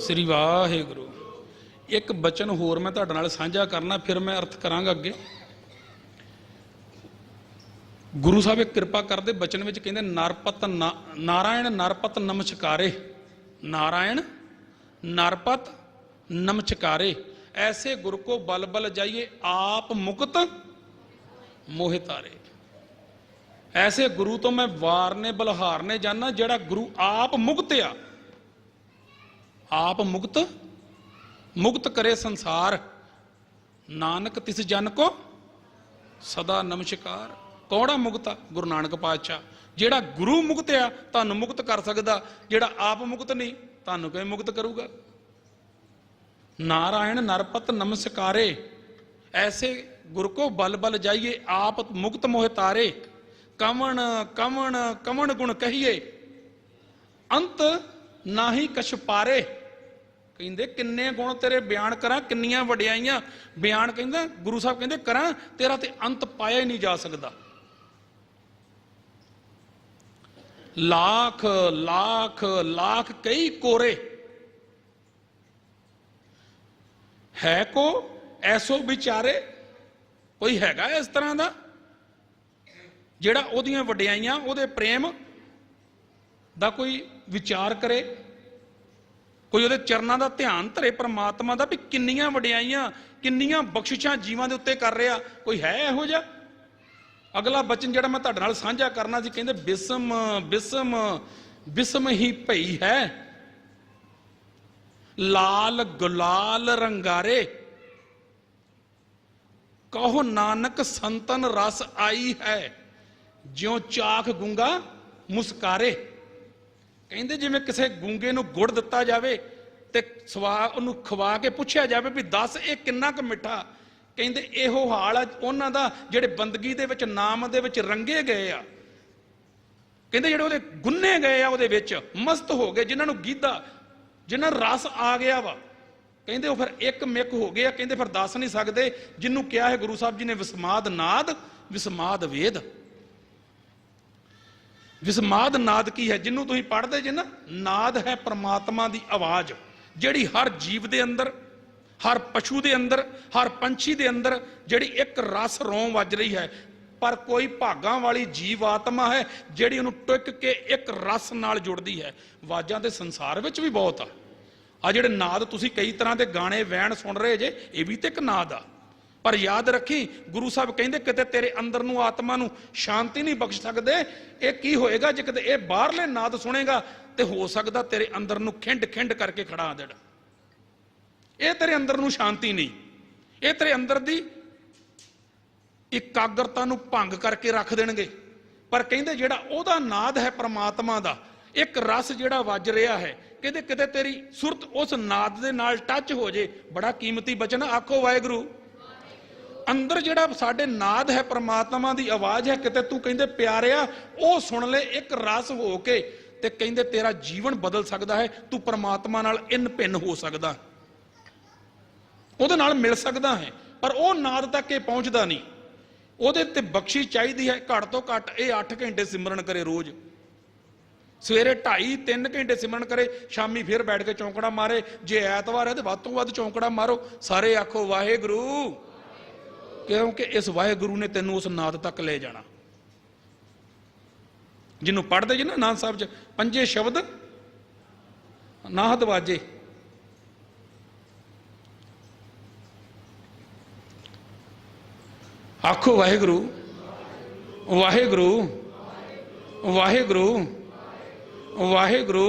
श्री वाहिगुरू। एक बचन होर मैं तुहाडे नाल साझा करना, फिर मैं अर्थ करांगा अगे। गुरु साहब एक कृपा करते बचन में कहते नरपत नारायण नरपत नमस्कारे। नारायण नरपत नमस्कारे ऐसे गुरु को बल बल जाइए आप मुक्त मोहि तारे। ऐसे गुरु तो मैं वारने बलहारने जाना जेड़ा गुरु आप मुक्त आ, आप मुक्त मुक्त करे संसार। नानक तिस जन को सदा नमस्कार। कौड़ा मुक्त आ? गुरु नानक पातशाह। जेड़ा गुरु मुक्त आ तानू मुक्त कर सकदा, जेड़ा आप मुक्त नहीं तानू किवें मुक्त करूगा? नारायण नरपत नमस्कारे ऐसे गुरु को बल बल जाइए आप मुक्त मोह तारे। कवण कवण कवण गुण कहिए अंत नाही कछ पारे। कहते किन्ने गुण तेरे बयान करा, किन्नियां वडियाइयां बयान। कहंदा गुरु साहब कहंदे करा, तेरा ते अंत पाया ही नहीं जा सकता। लाख लाख लाख कई कोरे है को ऐसो विचारे। कोई हैगा इस तरह का जेड़ा ओदियां वडियाइयां ओदे प्रेम दा कोई विचार करे, कोई ਉਹਦੇ ਚਰਨਾਂ ਦਾ ਧਿਆਨ ਧਰੇ परमात्मा ਦਾ भी ਕਿੰਨੀਆਂ ਵਡਿਆਈਆਂ ਕਿੰਨੀਆਂ ਬਖਸ਼ਿਸ਼ਾਂ ਜੀਵਾਂ ਦੇ ਉੱਤੇ ਕਰ ਰਿਹਾ। ਕੋਈ ਹੈ ਇਹੋ ਜਿਹਾ? ਅਗਲਾ ਬਚਨ ਜਿਹੜਾ ਮੈਂ ਤੁਹਾਡੇ ਨਾਲ ਸਾਂਝਾ ਕਰਨਾ ਸੀ, ਕਹਿੰਦੇ ਬਿਸਮ ਬਿਸਮ ਬਿਸਮ ਹੀ ਭਈ ਹੈ ਲਾਲ ਗੁਲਾਲ ਰੰਗਾਰੇ। ਕਹੋ ਨਾਨਕ ਸੰਤਨ ਰਸ ਆਈ ਹੈ ਜਿਉਂ ਚਾਖ ਗੁੰਗਾ ਮੁਸਕਾਰੇ। ਕਹਿੰਦੇ ਜਿਵੇਂ ਕਿਸੇ ਗੂੰਗੇ ਨੂੰ ਗੁੜ ਦਿੱਤਾ ਜਾਵੇ ਤੇ ਉਹਨੂੰ ਖਵਾ ਕੇ ਪੁੱਛਿਆ ਜਾਵੇ ਵੀ ਦੱਸ ਇਹ ਕਿੰਨਾ ਕੁ ਮਿੱਠਾ। ਕਹਿੰਦੇ ਇਹੋ ਹਾਲ ਆ ਉਹਨਾਂ ਦਾ ਜਿਹੜੇ ਬੰਦਗੀ ਦੇ ਵਿੱਚ ਨਾਮ ਦੇ ਵਿੱਚ ਰੰਗੇ ਗਏ ਆ। ਕਹਿੰਦੇ ਜਿਹੜੇ ਉਹਦੇ ਗੁੰਨੇ ਗਏ ਆ ਉਹਦੇ ਵਿੱਚ ਮਸਤ ਹੋ ਗਏ, ਜਿਨ੍ਹਾਂ ਨੂੰ ਗੀਧਾ, ਜਿਨ੍ਹਾਂ ਨੂੰ ਰਸ ਆ ਗਿਆ ਵਾ, ਕਹਿੰਦੇ ਉਹ ਫਿਰ ਇੱਕ ਮਿਕ ਹੋ ਗਏ ਆ। ਕਹਿੰਦੇ ਫਿਰ ਦੱਸ ਨਹੀਂ ਸਕਦੇ, ਜਿਹਨੂੰ ਕਿਹਾ ਹੈ ਗੁਰੂ ਸਾਹਿਬ ਜੀ ਨੇ ਵਿਸਮਾਦ ਨਾਦ ਵਿਸਮਾਦ ਵੇਦ। ਵਿਸਮਾਦ ਨਾਦ ਕੀ ਹੈ? ਜਿਹਨੂੰ ਤੁਸੀਂ ਪੜ੍ਹਦੇ ਜੇ ਨਾ, ਨਾਦ ਹੈ ਪ੍ਰਮਾਤਮਾ ਦੀ ਆਵਾਜ਼, ਜਿਹੜੀ ਹਰ ਜੀਵ ਦੇ ਅੰਦਰ, ਹਰ ਪਸ਼ੂ ਦੇ ਅੰਦਰ, ਹਰ ਪੰਛੀ ਦੇ ਅੰਦਰ ਜਿਹੜੀ ਇੱਕ ਰਸ ਰੋਂ ਵੱਜ ਰਹੀ ਹੈ। ਪਰ ਕੋਈ ਭਾਗਾਂ ਵਾਲੀ ਜੀਵ ਆਤਮਾ ਹੈ ਜਿਹੜੀ ਉਹਨੂੰ ਟਿਕ ਕੇ ਇੱਕ ਰਸ ਨਾਲ ਜੁੜਦੀ ਹੈ। ਆਵਾਜ਼ਾਂ ਤੇ ਸੰਸਾਰ ਵਿੱਚ ਵੀ ਬਹੁਤ ਆ ਜਿਹੜੇ ਨਾਦ ਤੁਸੀਂ ਕਈ ਤਰ੍ਹਾਂ ਦੇ ਗਾਣੇ ਵੈਣ ਸੁਣ ਰਹੇ ਜੇ, ਇਹ ਵੀ ਤੇ ਇੱਕ ਨਾਦ ਆ। ਪਰ ਯਾਦ ਰੱਖੀ, ਗੁਰੂ ਸਾਹਿਬ ਕਹਿੰਦੇ ਕਿਤੇ ਤੇਰੇ ਅੰਦਰ ਨੂੰ ਆਤਮਾ ਨੂੰ ਸ਼ਾਂਤੀ ਨਹੀਂ ਬਖਸ਼ ਸਕਦੇ। ਇਹ ਕੀ ਹੋਏਗਾ ਜੇ ਕਿਤੇ ਇਹ ਬਾਹਰਲੇ ਨਾਦ ਸੁਣੇਗਾ, ਤੇ ਹੋ ਸਕਦਾ ਤੇਰੇ ਅੰਦਰ ਨੂੰ ਖਿੰਡ ਖਿੰਡ ਕਰਕੇ ਖੜਾ ਆ ਦੇਣ। ਇਹ ਤੇਰੇ ਅੰਦਰ ਨੂੰ ਸ਼ਾਂਤੀ ਨਹੀਂ, ਇਹ ਤੇਰੇ ਅੰਦਰ ਦੀ ਇਕਾਗਰਤਾ ਨੂੰ ਭੰਗ ਕਰਕੇ ਰੱਖ ਦੇਣਗੇ। ਪਰ ਕਹਿੰਦੇ ਜਿਹੜਾ ਉਹਦਾ ਨਾਦ ਹੈ ਪ੍ਰਮਾਤਮਾ ਦਾ, ਇੱਕ ਰਸ ਜਿਹੜਾ ਵੱਜ ਰਿਹਾ ਹੈ, ਕਹਿੰਦੇ ਕਿਤੇ ਤੇਰੀ ਸੁਰਤ ਉਸ ਨਾਦ ਦੇ ਨਾਲ ਟੱਚ ਹੋ ਜੇ। ਬੜਾ ਕੀਮਤੀ ਬਚਨ, ਆਖੋ ਵਾਹਿਗੁਰੂ। ਅੰਦਰ ਜਿਹੜਾ ਸਾਡੇ ਨਾਦ ਹੈ ਪ੍ਰਮਾਤਮਾ ਦੀ ਆਵਾਜ਼ ਹੈ, ਕਿਤੇ ਤੂੰ ਕਹਿੰਦੇ ਪਿਆਰਿਆ ਉਹ ਸੁਣ ਲੈ ਇੱਕ ਰਸ ਹੋ ਕੇ, ਤੇ ਕਹਿੰਦੇ ਤੇਰਾ ਜੀਵਨ ਬਦਲ ਸਕਦਾ ਹੈ। ਤੂੰ ਪ੍ਰਮਾਤਮਾ ਨਾਲ ਇੰਨ ਭਿੰਨ ਹੋ ਸਕਦਾ, ਉਹਦੇ ਨਾਲ ਮਿਲ ਸਕਦਾ ਹੈ। ਪਰ ਉਹ ਨਾਦ ਤੱਕ ਇਹ ਪਹੁੰਚਦਾ ਨਹੀਂ। ਉਹਦੇ ਤੇ ਬਖਸ਼ਿਸ਼ ਚਾਹੀਦੀ ਹੈ। ਘੱਟ ਤੋਂ ਘੱਟ ਇਹ 8 ਘੰਟੇ ਸਿਮਰਨ ਕਰੇ ਰੋਜ਼, ਸਵੇਰੇ 2.5-3 ਘੰਟੇ ਸਿਮਰਨ ਕਰੇ, ਸ਼ਾਮੀ ਫਿਰ ਬੈਠ ਕੇ ਚੌਂਕੜਾ ਮਾਰੇ। ਜੇ ਐਤਵਾਰ ਹੈ ਤੇ ਵੱਧ ਤੋਂ ਵੱਧ ਚੌਂਕੜਾ ਮਾਰੋ। ਸਾਰੇ ਆਖੋ ਵਾਹਿਗੁਰੂ, ਕਿਉਂਕਿ ਇਸ ਵਾਹਿਗੁਰੂ ਨੇ ਤੈਨੂੰ ਉਸ ਨਾਦ ਤੱਕ ਲੈ ਜਾਣਾ। ਜਿਹਨੂੰ ਪੜ੍ਹਦੇ ਜੀ ਨਾ ਆਨੰਦ ਸਾਹਿਬ ਚ 5 ਸ਼ਬਦ ਨਾਹਦ ਵਾਜੇ, ਆਖੋ ਵਾਹਿਗੁਰੂ ਵਾਹਿਗੁਰੂ ਵਾਹਿਗੁਰੂ ਵਾਹਿਗੁਰੂ